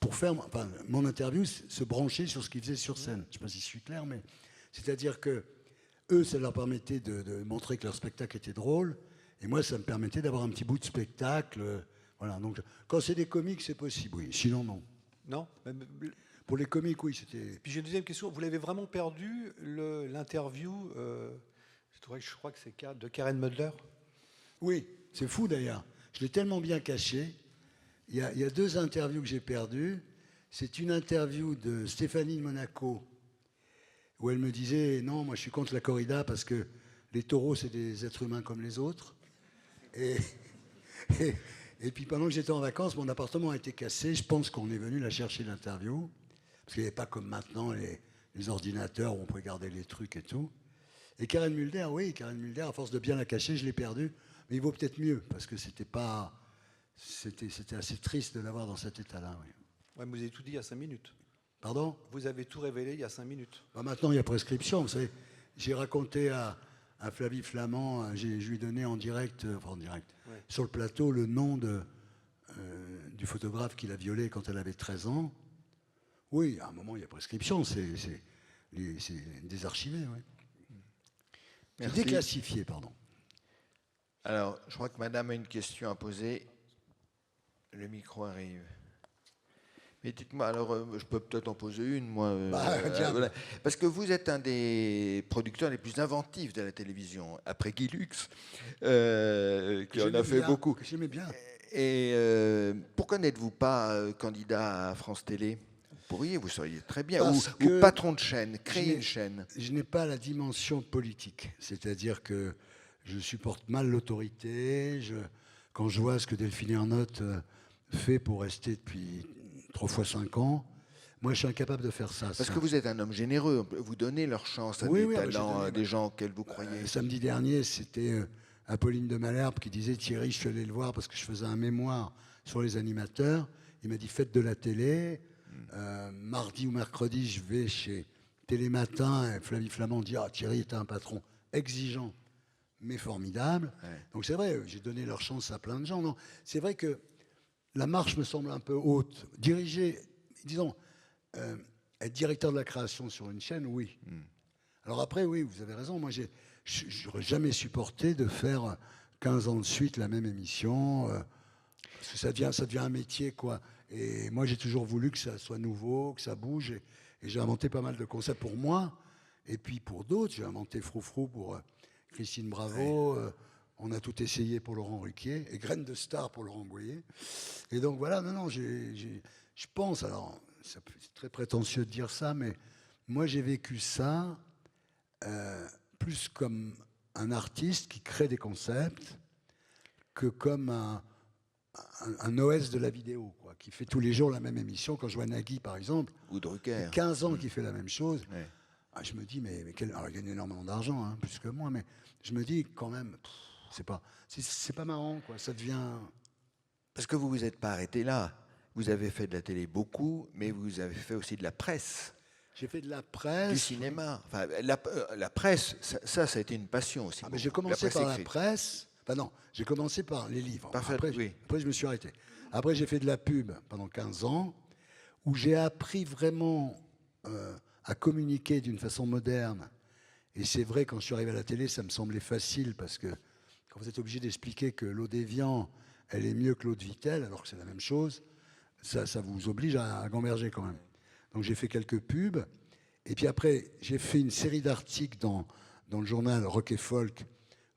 Speaker 2: pour faire... Enfin, mon interview se branchait sur ce qu'il faisait sur scène. Je ne sais pas si je suis clair, mais... C'est-à-dire que eux, ça leur permettait de montrer que leur spectacle était drôle, et moi, ça me permettait d'avoir un petit bout de spectacle. Voilà, donc quand c'est des comiques, c'est possible, oui. Sinon, non.
Speaker 5: Non.
Speaker 2: Pour les comiques, oui, c'était...
Speaker 5: Puis j'ai une deuxième question. Vous l'avez vraiment perdu, l'interview, je crois que c'est de Karen Mudler?
Speaker 2: Oui, c'est fou d'ailleurs. Je l'ai tellement bien caché. Il y a 2 interviews que j'ai perdues. C'est une interview de Stéphanie de Monaco, où elle me disait non, moi je suis contre la corrida parce que les taureaux c'est des êtres humains comme les autres. Et, et, et puis pendant que j'étais en vacances, mon appartement a été cassé. Je pense qu'on est venu la chercher l'interview parce qu'il n'y avait pas comme maintenant les ordinateurs où on pouvait garder les trucs et tout. Et Karen Mulder, oui, Karen Mulder, à force de bien la cacher, je l'ai perdue. Mais il vaut peut-être mieux parce que c'était assez triste de l'avoir dans cet état-là. Oui.
Speaker 5: Ouais, mais vous avez tout dit il y a 5 minutes.
Speaker 2: Pardon ?
Speaker 5: Vous avez tout révélé il y a 5 minutes.
Speaker 2: Bah maintenant, il y a prescription. Vous savez, j'ai raconté à Flavie Flamand, je lui ai donné en direct,
Speaker 5: Ouais.
Speaker 2: sur le plateau, le nom du photographe qui l'a violée quand elle avait 13 ans. Oui, à un moment, il y a prescription. C'est désarchivé. Oui. C'est
Speaker 1: Merci.
Speaker 2: déclassifié, pardon.
Speaker 1: Alors, je crois que madame a une question à poser. Le micro arrive. Mais dites-moi, alors, je peux peut-être en poser une, moi.
Speaker 2: Tiens.
Speaker 1: Voilà. Parce que vous êtes un des producteurs les plus inventifs de la télévision, après Guy Lux, qui en a fait beaucoup.
Speaker 2: J'aimais bien.
Speaker 1: Et pourquoi n'êtes-vous pas candidat à France Télé ? Vous seriez très bien. Ou patron de chaîne, créer une chaîne.
Speaker 2: Je n'ai pas la dimension politique. C'est-à-dire que je supporte mal l'autorité. Quand je vois ce que Delphine Ernotte fait pour rester depuis 3 fois 5 ans, moi, je suis incapable de faire ça.
Speaker 1: Parce que vous êtes un homme généreux. Vous donnez leur chance à des talents, à des gens auxquels vous croyez.
Speaker 2: Samedi dernier, c'était Apolline de Malherbe qui disait « Thierry, je suis allé le voir parce que je faisais un mémoire sur les animateurs. Il m'a dit « Faites de la télé ». Mardi ou mercredi, je vais chez Télématin et Flavie Flamand dit « Ah, Thierry était un patron exigeant, mais formidable. Ouais. » Donc c'est vrai, j'ai donné leur chance à plein de gens. Non, c'est vrai que la marche me semble un peu haute. Diriger, disons, être directeur de la création sur une chaîne, oui. Alors après, oui, vous avez raison. Moi, je n'aurais jamais supporté de faire 15 ans de suite la même émission, parce que ça devient un métier, quoi. Et moi, j'ai toujours voulu que ça soit nouveau, que ça bouge. Et j'ai inventé pas mal de concepts pour moi. Et puis pour d'autres, j'ai inventé Froufrou pour Christine Bravo. Ouais. On a tout essayé pour Laurent Ruquier. Et Graines de Star pour Laurent Boyer. Et donc voilà, non, je pense, alors, c'est très prétentieux de dire ça, mais moi, j'ai vécu ça plus comme un artiste qui crée des concepts que comme un OS de la vidéo, quoi, qui fait tous les jours la même émission. Quand je vois Nagui, par exemple,
Speaker 1: ou Drucker,
Speaker 2: 15 ans qui fait la même chose,
Speaker 1: ouais.
Speaker 2: Je me dis, mais alors, il gagne énormément d'argent, hein, plus que moi, mais je me dis quand même, c'est pas marrant, quoi. Ça devient...
Speaker 1: Parce que vous vous êtes pas arrêté là. Vous avez fait de la télé beaucoup, mais vous avez fait aussi de la presse.
Speaker 2: J'ai fait de la presse.
Speaker 1: Du cinéma. Enfin, la presse, ça a été une passion aussi.
Speaker 2: Mais j'ai commencé par la presse. Enfin non, j'ai commencé par les livres. Après, je me suis arrêté. Après, j'ai fait de la pub pendant 15 ans, où j'ai appris vraiment à communiquer d'une façon moderne. Et c'est vrai, quand je suis arrivé à la télé, ça me semblait facile, parce que quand vous êtes obligé d'expliquer que l'eau d'Évian, elle est mieux que l'eau de Vittel, alors que c'est la même chose, ça vous oblige à gamberger quand même. Donc j'ai fait quelques pubs. Et puis après, j'ai fait une série d'articles dans le journal Rock et Folk,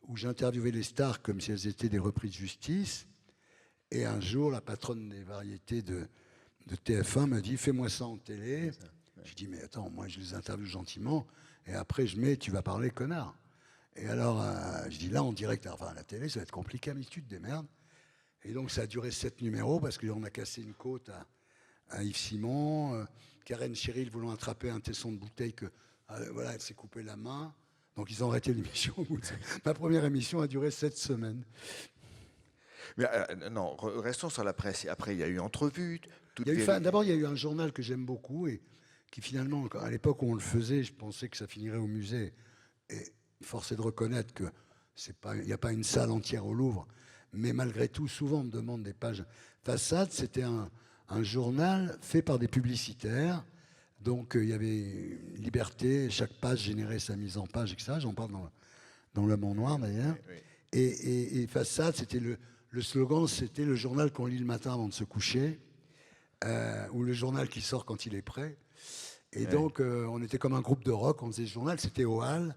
Speaker 2: où j'interviewais les stars comme si elles étaient des repris de justice. Et un jour, la patronne des variétés de TF1 me dit « Fais-moi ça en télé ». Je dis « Mais attends, moi je les interviewe gentiment, et après je mets « Tu vas parler, connard ». Et alors, je dis « Là, en direct, enfin à la télé, ça va être compliqué, mais tu te démerdes ». Et donc ça a duré 7 numéros, parce qu'on a cassé une côte à Yves Simon, Karen Cheryl voulant attraper un tesson de bouteille que voilà, elle s'est coupée la main. Donc ils ont arrêté l'émission. Ma première émission a duré 7 semaines.
Speaker 1: Mais, non, restons sur la presse. Après, il y a eu Entrevue.
Speaker 2: D'abord, il y a eu un journal que j'aime beaucoup et qui finalement, à l'époque où on le faisait, je pensais que ça finirait au musée. Et force est de reconnaître que il n'y a pas une salle entière au Louvre. Mais malgré tout, souvent on me demande des pages. Façade, c'était un journal fait par des publicitaires. Donc il y avait liberté, chaque page générait sa mise en page, etc. J'en parle dans Le Mont Noir d'ailleurs. Oui. Et Façade, c'était le slogan, c'était le journal qu'on lit le matin avant de se coucher, ou le journal qui sort quand il est prêt. Et donc on était comme un groupe de rock, on faisait ce journal, c'était au Hall,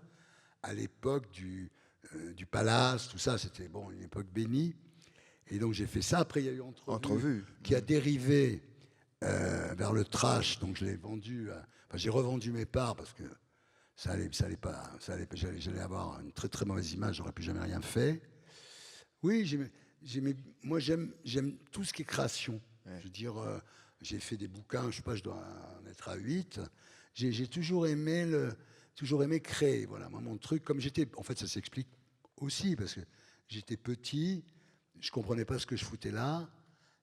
Speaker 2: à l'époque du Palace, tout ça, c'était bon, une époque bénie. Et donc j'ai fait ça. Après il y a eu Entrevue. Qui a dérivé vers le trash, donc je l'ai vendu. J'ai revendu mes parts parce que j'allais avoir une très très mauvaise image, j'aurais plus jamais rien fait. Oui, moi j'aime tout ce qui est création. Je veux dire, j'ai fait des bouquins, je sais pas, je dois en être à 8. J'ai toujours aimé créer. Voilà, moi mon truc, comme j'étais, en fait ça s'explique aussi parce que j'étais petit, je comprenais pas ce que je foutais là.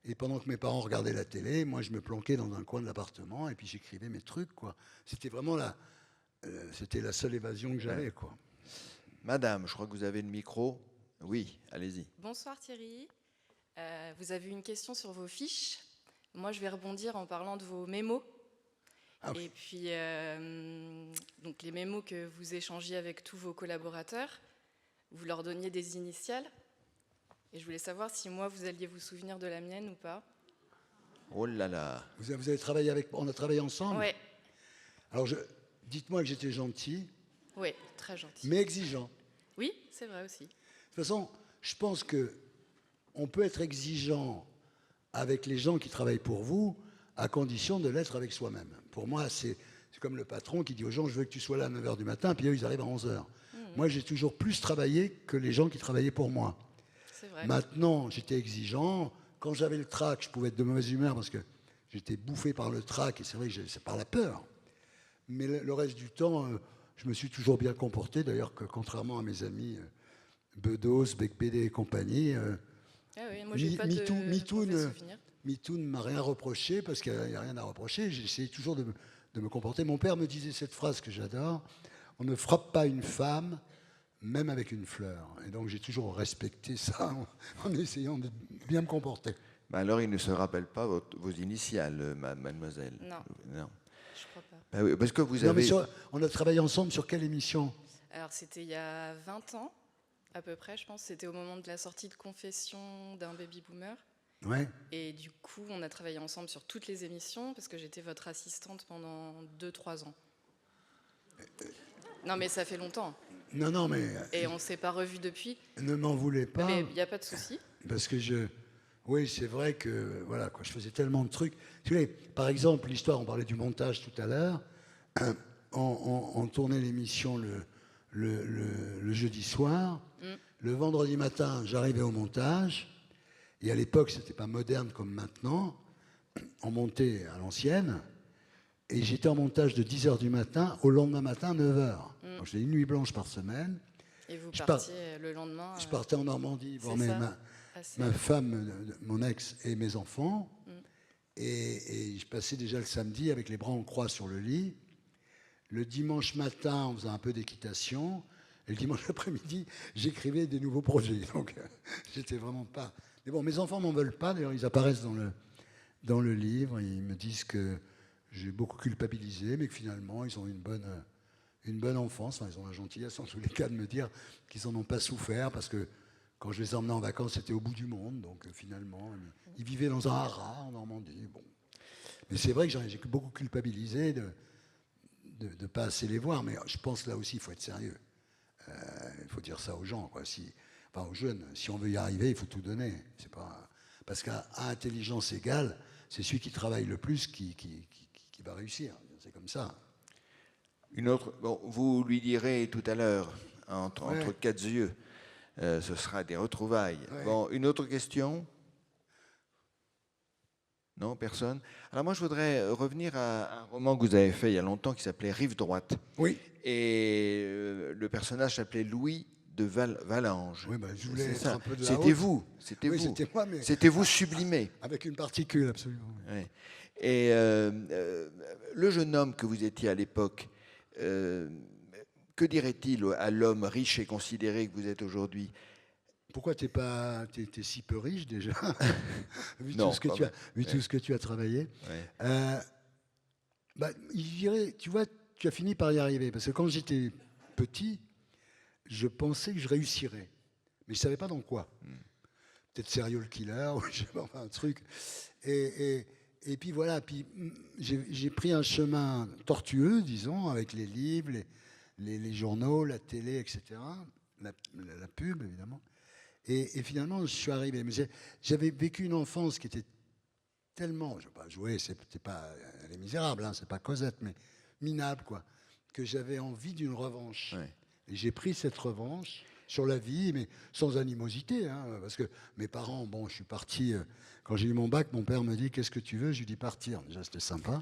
Speaker 2: Et pendant que mes parents regardaient la télé, moi je me planquais dans un coin de l'appartement et puis j'écrivais mes trucs, quoi. C'était vraiment c'était la seule évasion que j'avais, quoi.
Speaker 1: Madame, je crois que vous avez le micro. Oui, allez-y.
Speaker 6: Bonsoir Thierry. Vous avez une question sur vos fiches. Moi, je vais rebondir en parlant de vos mémos.
Speaker 2: Ah oui.
Speaker 6: Et puis, donc les mémos que vous échangiez avec tous vos collaborateurs, vous leur donniez des initiales. Et je voulais savoir si moi, vous alliez vous souvenir de la mienne ou pas.
Speaker 1: Oh là là.
Speaker 2: Vous avez travaillé on a travaillé ensemble.
Speaker 6: Oui,
Speaker 2: Alors dites-moi que j'étais gentil,
Speaker 6: ouais, très gentil.
Speaker 2: mais exigeant.
Speaker 6: Oui, c'est vrai aussi.
Speaker 2: De toute façon, je pense que on peut être exigeant avec les gens qui travaillent pour vous, à condition de l'être avec soi-même. Pour moi, c'est comme le patron qui dit aux gens, je veux que tu sois là à 9h du matin, puis eux, ils arrivent à 11h. Moi, j'ai toujours plus travaillé que les gens qui travaillaient pour moi.
Speaker 6: C'est vrai.
Speaker 2: Maintenant, j'étais exigeant. Quand j'avais le trac, je pouvais être de mauvaise humeur parce que j'étais bouffé par le trac, et c'est vrai que c'est par la peur. Mais le reste du temps, je me suis toujours bien comporté. D'ailleurs, que contrairement à mes amis Bedos, Becbédé et compagnie,
Speaker 6: Ah oui, moi, j'ai pas de mauvais souvenirs.
Speaker 2: MeToo ne m'a rien reproché parce qu'il n'y a rien à reprocher. J'ai essayé toujours de me comporter. Mon père me disait cette phrase que j'adore, on ne frappe pas une femme, même avec une fleur. Et donc j'ai toujours respecté ça en essayant de bien me comporter.
Speaker 1: Bah alors, il ne se rappelle pas vos initiales, mademoiselle.
Speaker 6: Non.
Speaker 1: Non.
Speaker 6: Je crois pas.
Speaker 1: Bah oui, parce que vous
Speaker 2: Non,
Speaker 1: avez...
Speaker 2: mais on a travaillé ensemble sur quelle émission?
Speaker 6: Alors, c'était il y a 20 ans, à peu près, je pense. C'était au moment de la sortie de Confession d'un baby boomer.
Speaker 2: Ouais.
Speaker 6: Et du coup, on a travaillé ensemble sur toutes les émissions, parce que j'étais votre assistante pendant 2-3 ans. Non, mais ça fait longtemps.
Speaker 2: Non, mais
Speaker 6: Et on ne s'est pas revus depuis.
Speaker 2: ne m'en voulez pas.
Speaker 6: Mais il n'y a pas de souci.
Speaker 2: Parce que oui, c'est vrai que voilà, quoi, je faisais tellement de trucs. Tu sais, par exemple, l'histoire, on parlait du montage tout à l'heure. On tournait l'émission le jeudi soir. Le vendredi matin, j'arrivais au montage. Et à l'époque, c'était pas moderne comme maintenant. On montait à l'ancienne. Et j'étais en montage de 10h du matin au lendemain matin, 9h. Donc j'ai une nuit blanche par semaine.
Speaker 6: Et vous partiez le lendemain.
Speaker 2: Je partais en Normandie voir
Speaker 6: c'est ça.
Speaker 2: ma femme, mon ex et mes enfants. Et je passais déjà le samedi avec les bras en croix sur le lit. Le dimanche matin, on faisait un peu d'équitation. Et le dimanche après-midi, j'écrivais des nouveaux projets. Donc, j'étais vraiment pas... Mais bon, mes enfants m'en veulent pas. D'ailleurs, ils apparaissent dans le livre. Ils me disent que j'ai beaucoup culpabilisé, mais que finalement, ils ont une bonne enfance. Enfin, ils ont la gentillesse, en tous les cas, de me dire qu'ils n'en ont pas souffert, parce que quand je les emmenais en vacances, c'était au bout du monde. Donc, finalement, ils vivaient dans un haras en Normandie. Bon. Mais c'est vrai que j'ai beaucoup culpabilisé de ne pas assez les voir. Mais je pense, là aussi, il faut être sérieux. Il faut dire ça aux gens, quoi. Aux jeunes, si on veut y arriver, il faut tout donner. C'est pas... Parce qu'à intelligence égale, c'est celui qui travaille le plus qui va réussir. C'est comme ça.
Speaker 1: Une autre, bon, vous lui direz tout à l'heure, entre quatre yeux, ce sera des retrouvailles. Ouais. Bon, une autre question? Non, personne? Alors moi, je voudrais revenir à un roman que vous avez fait il y a longtemps qui s'appelait Rive droite.
Speaker 2: Oui.
Speaker 1: Et le personnage s'appelait Louis de Valange.
Speaker 2: Oui, je voulais être un peu de la
Speaker 1: C'était
Speaker 2: haute.
Speaker 1: vous. C'était
Speaker 2: oui,
Speaker 1: vous.
Speaker 2: C'était moi, mais...
Speaker 1: C'était vous sublimé.
Speaker 2: Avec une particule, absolument.
Speaker 1: Oui. Et le jeune homme que vous étiez à l'époque, que dirait-il à l'homme riche et considéré que vous êtes aujourd'hui?
Speaker 2: Pourquoi t'es si peu riche déjà, vu
Speaker 1: non,
Speaker 2: tout ce que tu as travaillé.
Speaker 1: Ouais.
Speaker 2: Il dirait, tu vois, tu as fini par y arriver, parce que quand j'étais petit, je pensais que je réussirais, mais je savais pas dans quoi. Peut-être serial killer, ou je sais pas, enfin, un truc. Et puis voilà, puis j'ai pris un chemin tortueux, disons, avec les livres, les journaux, la télé, etc. La pub, évidemment. Et finalement, je suis arrivé. Mais j'avais vécu une enfance qui était tellement... Je ne vais pas jouer, elle est misérable, hein, c'est pas Cosette, mais minable, quoi. que j'avais envie d'une revanche.
Speaker 1: Ouais.
Speaker 2: Et j'ai pris cette revanche sur la vie, mais sans animosité, hein, parce que mes parents, bon, je suis parti, quand j'ai eu mon bac, mon père me dit, qu'est-ce que tu veux? Je lui dis partir. Déjà, c'était sympa.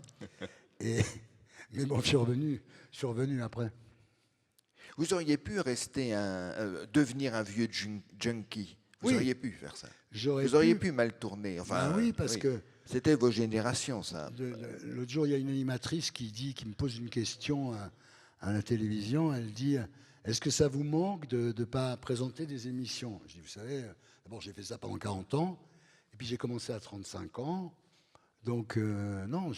Speaker 2: Mais bon, je suis revenu après.
Speaker 1: Vous auriez pu rester devenir un vieux junkie. Vous
Speaker 2: Oui.
Speaker 1: auriez pu faire ça.
Speaker 2: J'aurais
Speaker 1: Vous auriez pu mal tourner. Enfin,
Speaker 2: Ben oui, parce que
Speaker 1: c'était vos générations, ça.
Speaker 2: l'autre jour, il y a une animatrice qui me pose une question à la télévision. Elle dit, est-ce que ça vous manque de ne pas présenter des émissions? Je dis, vous savez, d'abord, j'ai fait ça pendant 40 ans, et puis j'ai commencé à 35 ans. Donc, non,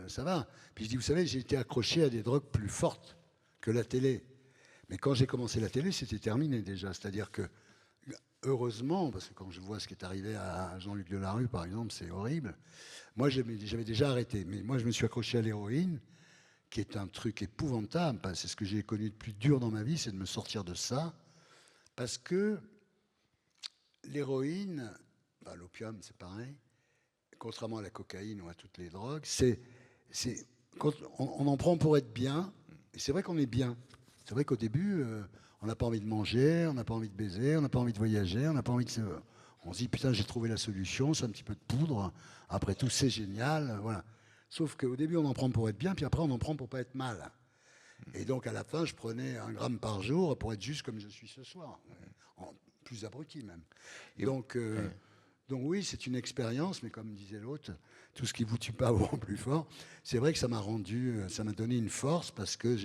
Speaker 2: ça va. Puis je dis, vous savez, j'ai été accroché à des drogues plus fortes que la télé. Mais quand j'ai commencé la télé, c'était terminé déjà. C'est-à-dire que, heureusement, parce que quand je vois ce qui est arrivé à Jean-Luc Delarue, par exemple, c'est horrible. Moi, j'avais déjà arrêté. Mais moi, je me suis accroché à l'héroïne, qui est un truc épouvantable. C'est ce que j'ai connu de plus dur dans ma vie, c'est de me sortir de ça. Parce que l'héroïne, l'opium, c'est pareil, contrairement à la cocaïne ou à toutes les drogues, quand on en prend pour être bien, et c'est vrai qu'on est bien. C'est vrai qu'au début, on n'a pas envie de manger, on n'a pas envie de baiser, on n'a pas envie de voyager, on n'a pas envie de... On se dit, putain, j'ai trouvé la solution, c'est un petit peu de poudre, après tout, c'est génial, voilà. Sauf qu'au début, on en prend pour être bien, puis après, on en prend pour pas être mal. Et donc, à la fin, je prenais 1 gramme par jour pour être juste comme je suis ce soir, plus abruti même. Donc oui, c'est une expérience, mais comme disait l'autre, tout ce qui vous tue pas vous rend plus fort. C'est vrai que ça m'a donné une force, parce que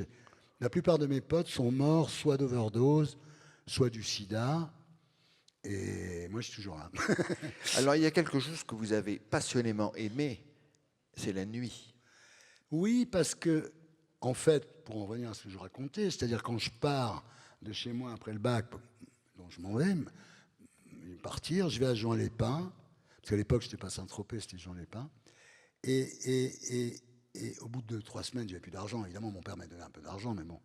Speaker 2: la plupart de mes potes sont morts soit d'overdose, soit du sida, et moi je suis toujours là.
Speaker 1: Alors, il y a quelque chose que vous avez passionnément aimé, c'est la nuit.
Speaker 2: Oui, parce que, en fait, pour en revenir à ce que je racontais, c'est-à-dire quand je pars de chez moi après le bac, dont je m'en vais partir, je vais à Juan-les-Pins, parce qu'à l'époque, je n'étais pas Saint-Tropez, c'était Juan-les-Pins, et au bout de 3 semaines, j'avais plus d'argent. Évidemment, mon père m'a donné un peu d'argent, mais bon.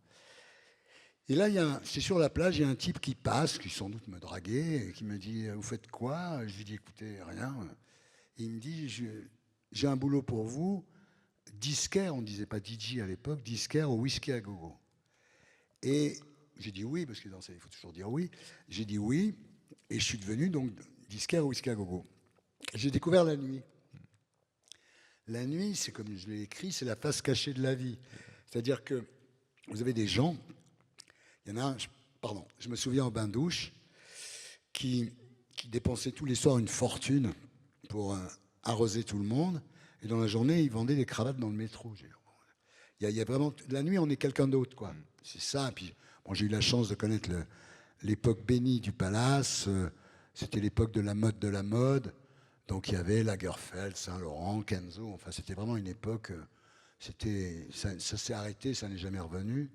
Speaker 2: Et là, c'est sur la plage, il y a un type qui passe, qui sans doute me draguait, et qui me dit, vous faites quoi? Je lui dis, écoutez, rien. Et il me dit, j'ai un boulot pour vous, disquaire, on ne disait pas DJ à l'époque, disquaire au whisky à gogo. Et j'ai dit oui, parce que dans ça, il faut toujours dire oui. J'ai dit oui, et je suis devenu donc disquaire au whisky à gogo. J'ai découvert la nuit. La nuit, c'est comme je l'ai écrit, c'est la face cachée de la vie. C'est-à-dire que vous avez des gens, il y en a un, je me souviens en bain-douche, qui dépensait tous les soirs une fortune pour arroser tout le monde, et dans la journée, ils vendaient des cravates dans le métro. Il y a vraiment, la nuit, on est quelqu'un d'autre, quoi. C'est ça. Puis, bon, j'ai eu la chance de connaître l'époque bénie du Palace. C'était l'époque de la mode. Donc il y avait Lagerfeld, Saint-Laurent, Kenzo. Enfin, c'était vraiment une époque. Ça s'est arrêté, ça n'est jamais revenu.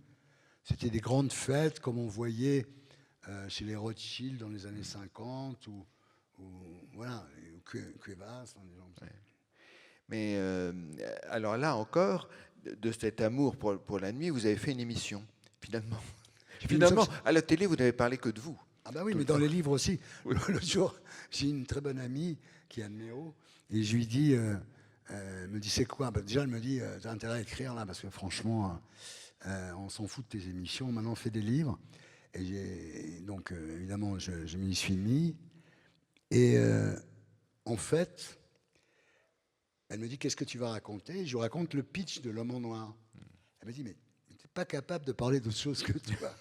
Speaker 2: C'était des grandes fêtes, comme on voyait chez les Rothschild dans les années 50 ou voilà, Cuevas, des gens comme ça.
Speaker 1: Ouais. Mais alors là encore, de cet amour pour la nuit, vous avez fait une émission, finalement. Finalement, à la télé, vous n'avez parlé que de vous.
Speaker 2: Ah bah oui, mais dans les livres aussi. Oui. L'autre jour, j'ai une très bonne amie qui est Anne Méo, et je lui dis, elle me dit, c'est quoi? Déjà, elle me dit, t'as intérêt à écrire là, parce que franchement, on s'en fout de tes émissions, maintenant on fait des livres. Et donc, évidemment, je m'y suis mis. Et en fait, elle me dit, qu'est-ce que tu vas raconter? Je lui raconte le pitch de L'Homme en Noir. Elle me dit, mais tu n'es pas capable de parler d'autre chose que tu vas.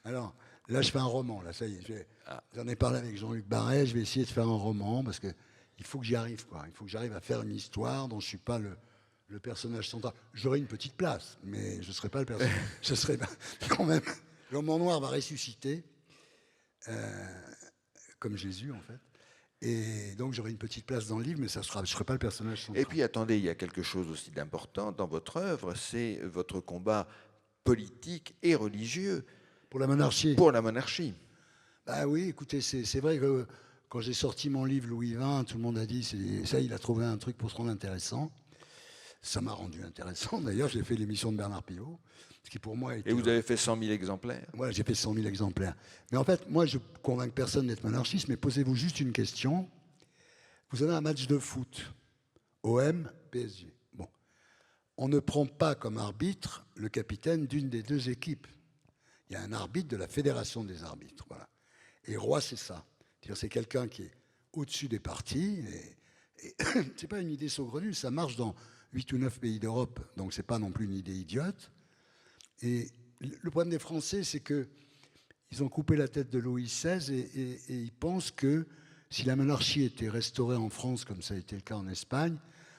Speaker 2: Alors, là, je fais un roman. Là, ça y est, j'en ai parlé avec Jean-Luc Barret. Je vais essayer de faire un roman parce que il faut que j'y arrive, quoi. Il faut que j'arrive à faire une histoire dont je ne suis pas le personnage central. J'aurai une petite place, mais je ne serai pas le personnage. Je serai quand même. L'Homme en Noir va ressusciter, comme Jésus, en fait. Et donc, j'aurai une petite place dans le livre, mais je ne serai pas le personnage central.
Speaker 1: Et puis, attendez, il y a quelque chose aussi d'important dans votre œuvre, c'est votre combat politique et religieux.
Speaker 2: Pour la monarchie.
Speaker 1: Pour la monarchie.
Speaker 2: Bah oui, écoutez, c'est vrai que quand j'ai sorti mon livre Louis XX, tout le monde a dit, ça, il a trouvé un truc pour se rendre intéressant. Ça m'a rendu intéressant. D'ailleurs, j'ai fait l'émission de Bernard Pivot, ce qui pour moi a été...
Speaker 1: Et vous avez fait 100 000 exemplaires.
Speaker 2: Voilà, j'ai fait 100 000 exemplaires. Mais en fait, moi, je ne convainc personne d'être monarchiste, mais posez-vous juste une question. Vous avez un match de foot, OM, PSG. Bon. on ne prend pas comme arbitre le capitaine d'une des deux équipes. Il y a un arbitre de la fédération des arbitres. Voilà. Et Roy, c'est ça. C'est quelqu'un qui est au-dessus des partis. Et c'est pas une idée saugrenue, ça marche dans 8 ou 9 pays d'Europe, donc c'est pas non plus une idée idiote. Et le problème des Français, c'est que ils ont coupé la tête de Louis XVI et ils pensent que si la monarchie était restaurée en France, comme ça a été le cas en Espagne,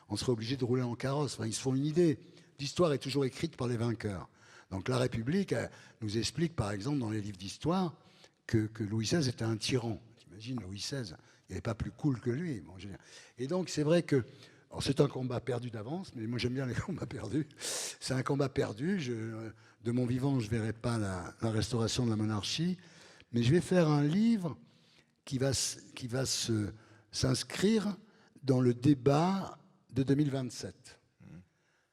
Speaker 2: on serait obligé de rouler en carrosse. Enfin, ils se font une idée. L'histoire est toujours écrite par les vainqueurs. Donc la République nous explique, par exemple, dans les livres d'histoire, que Louis XVI était un tyran. T'imagines, Louis XVI, il n'y avait pas plus cool que lui. Bon, et donc c'est vrai que c'est un combat perdu d'avance, mais moi j'aime bien les combats perdus. C'est un combat perdu. De mon vivant, je ne verrai pas la restauration de la monarchie, mais je vais faire un livre qui va s'inscrire dans le débat de 2027.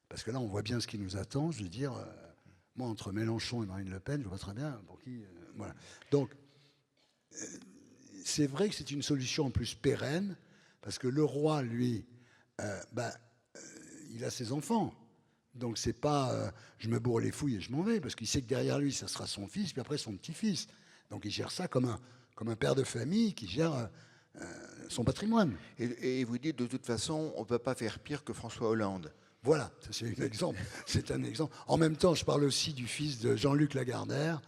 Speaker 2: Parce que là, on voit bien ce qui nous attend. Je veux dire, moi, entre Mélenchon et Marine Le Pen, je vois très bien pour qui... voilà. Donc, c'est vrai que c'est une solution en plus pérenne, parce que le roi, lui, il a ses enfants. Donc, c'est pas je me bourre les fouilles et je m'en vais, parce qu'il sait que derrière lui, ça sera son fils, puis après son petit-fils. Donc, il gère ça comme un père de famille qui gère son patrimoine.
Speaker 1: Et vous dites, de toute façon, on ne peut pas faire pire que François Hollande.
Speaker 2: Voilà, c'est un exemple. C'est un exemple. En même temps, je parle aussi du fils de Jean-Luc Lagardère.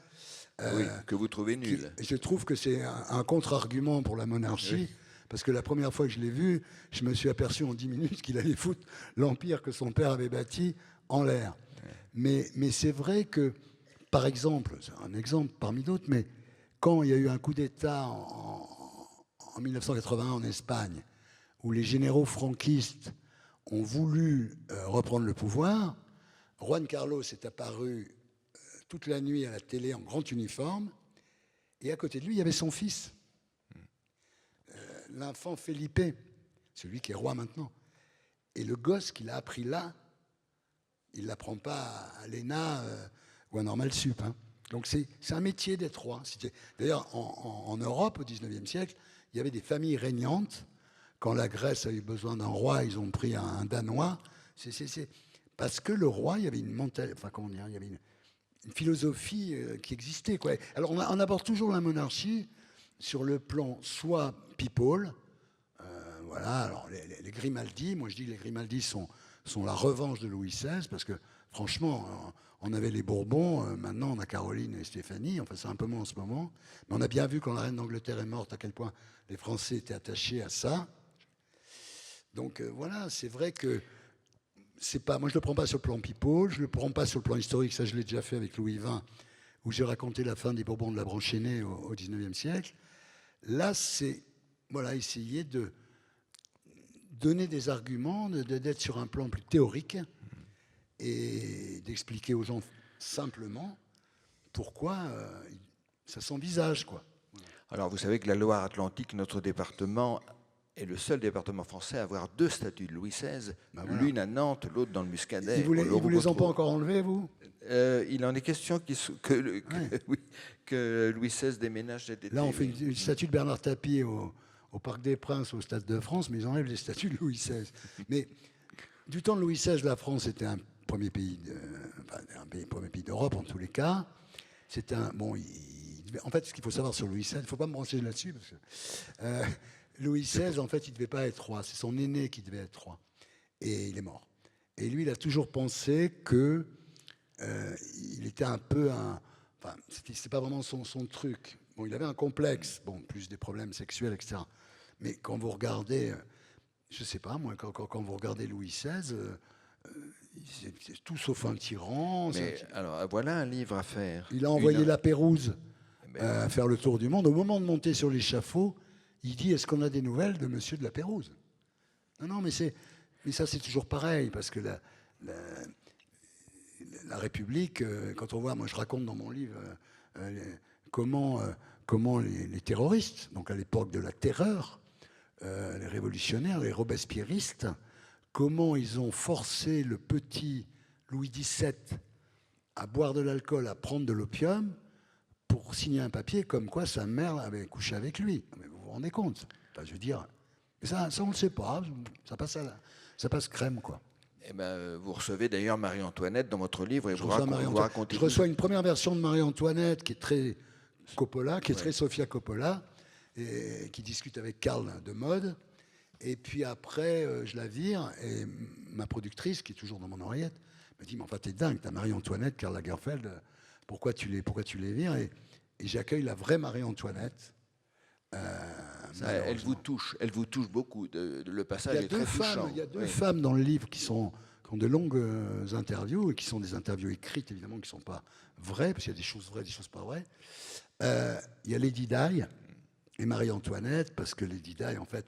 Speaker 1: Oui, que vous trouvez nul.
Speaker 2: Je trouve que c'est un contre-argument pour la monarchie, oui. Parce que la première fois que je l'ai vu, je me suis aperçu en 10 minutes qu'il allait foutre l'empire que son père avait bâti en l'air. Ouais. Mais c'est vrai que, par exemple, c'est un exemple parmi d'autres, mais quand il y a eu un coup d'État en 1981 en Espagne, où les généraux franquistes ont voulu reprendre le pouvoir, Juan Carlos est apparu toute la nuit à la télé en grand uniforme, et à côté de lui, il y avait son fils, l'enfant Felipe, celui qui est roi maintenant. Et le gosse qu'il a appris là, il ne l'apprend pas à l'ENA ou à Normal Sup. Hein. Donc c'est un métier d'être roi. D'ailleurs, en Europe, au XIXe siècle, il y avait des familles régnantes. Quand la Grèce a eu besoin d'un roi, ils ont pris un Danois. Parce que le roi, il y avait une mentalité, enfin comment dire, il y avait une philosophie qui existait, quoi. Alors on aborde toujours la monarchie sur le plan soit people, voilà. Alors les Grimaldi, moi je dis que les Grimaldi sont la revanche de Louis XVI, parce que franchement, on avait les Bourbons, maintenant on a Caroline et Stéphanie, enfin c'est un peu moins en ce moment, mais on a bien vu quand la reine d'Angleterre est morte à quel point les Français étaient attachés à ça. Donc voilà, c'est vrai que c'est pas, moi je le prends pas sur le plan people, je le prends pas sur le plan historique, ça je l'ai déjà fait avec Louis XX, où j'ai raconté la fin des Bourbons de la branche aînée au XIXe siècle. Là, c'est voilà, essayer de donner des arguments, d'être sur un plan plus théorique et d'expliquer aux gens simplement pourquoi ça s'envisage, quoi.
Speaker 1: Alors, vous savez que la Loire-Atlantique, notre département, est le seul département français à avoir 2 statues de Louis XVI, voilà. L'une à Nantes, l'autre dans le Muscadet.
Speaker 2: Vous ne les avez pas encore enlevées, vous ?
Speaker 1: Il en est question que Louis XVI déménage cet été.
Speaker 2: Là, on fait une statue de Bernard Tapie au Parc des Princes, au Stade de France, mais ils enlèvent les statues de Louis XVI. Mais du temps de Louis XVI, la France était un premier pays d'Europe, en tous les cas. C'est un... Bon, en fait, ce qu'il faut savoir sur Louis XVI, il ne faut pas me brancher là-dessus, parce que Louis XVI, en fait, il ne devait pas être roi. C'est son aîné qui devait être roi. Et il est mort. Et lui, il a toujours pensé que il était un peu un... Enfin, c'était pas vraiment son truc. Bon, il avait un complexe, bon, plus des problèmes sexuels, etc. Mais quand vous regardez, je sais pas, moi, quand vous regardez Louis XVI, c'est tout sauf un tyran.
Speaker 1: Mais alors, voilà un livre à faire.
Speaker 2: Il a envoyé la Pérouse à faire le tour du monde. Au moment de monter sur l'échafaud, il dit, est-ce qu'on a des nouvelles de Monsieur de la Pérouse ? Non, mais ça, c'est toujours pareil, parce que la République, quand on voit, moi je raconte dans mon livre comment les terroristes, donc à l'époque de la terreur, les révolutionnaires, les robespierristes, comment ils ont forcé le petit Louis XVII à boire de l'alcool, à prendre de l'opium, pour signer un papier comme quoi sa mère avait couché avec lui. Mais vous vous rendez compte ? Enfin, je veux dire, ça on ne le sait pas, ça passe crème, quoi.
Speaker 1: Eh ben, vous recevez d'ailleurs Marie-Antoinette dans votre livre et
Speaker 2: Je
Speaker 1: vous,
Speaker 2: reçois
Speaker 1: vous
Speaker 2: Marie-Antoinette.
Speaker 1: racontez.
Speaker 2: Je reçois une première version de Marie-Antoinette qui est très Coppola, qui est très Sofia Coppola, et qui discute avec Karl de mode. Et puis après, je la vire, et ma productrice, qui est toujours dans mon oreillette, me dit, mais enfin, t'es dingue, t'as Marie-Antoinette, Karl Lagerfeld, pourquoi tu les vires? Et j'accueille la vraie Marie-Antoinette.
Speaker 1: Elle vous touche beaucoup. Le passage est très touchant.
Speaker 2: Il y a deux femmes dans le livre qui ont de longues interviews, et qui sont des interviews écrites, évidemment, qui ne sont pas vraies, parce qu'il y a des choses vraies, des choses pas vraies. Il y a Lady Di et Marie-Antoinette, parce que Lady Di, en fait,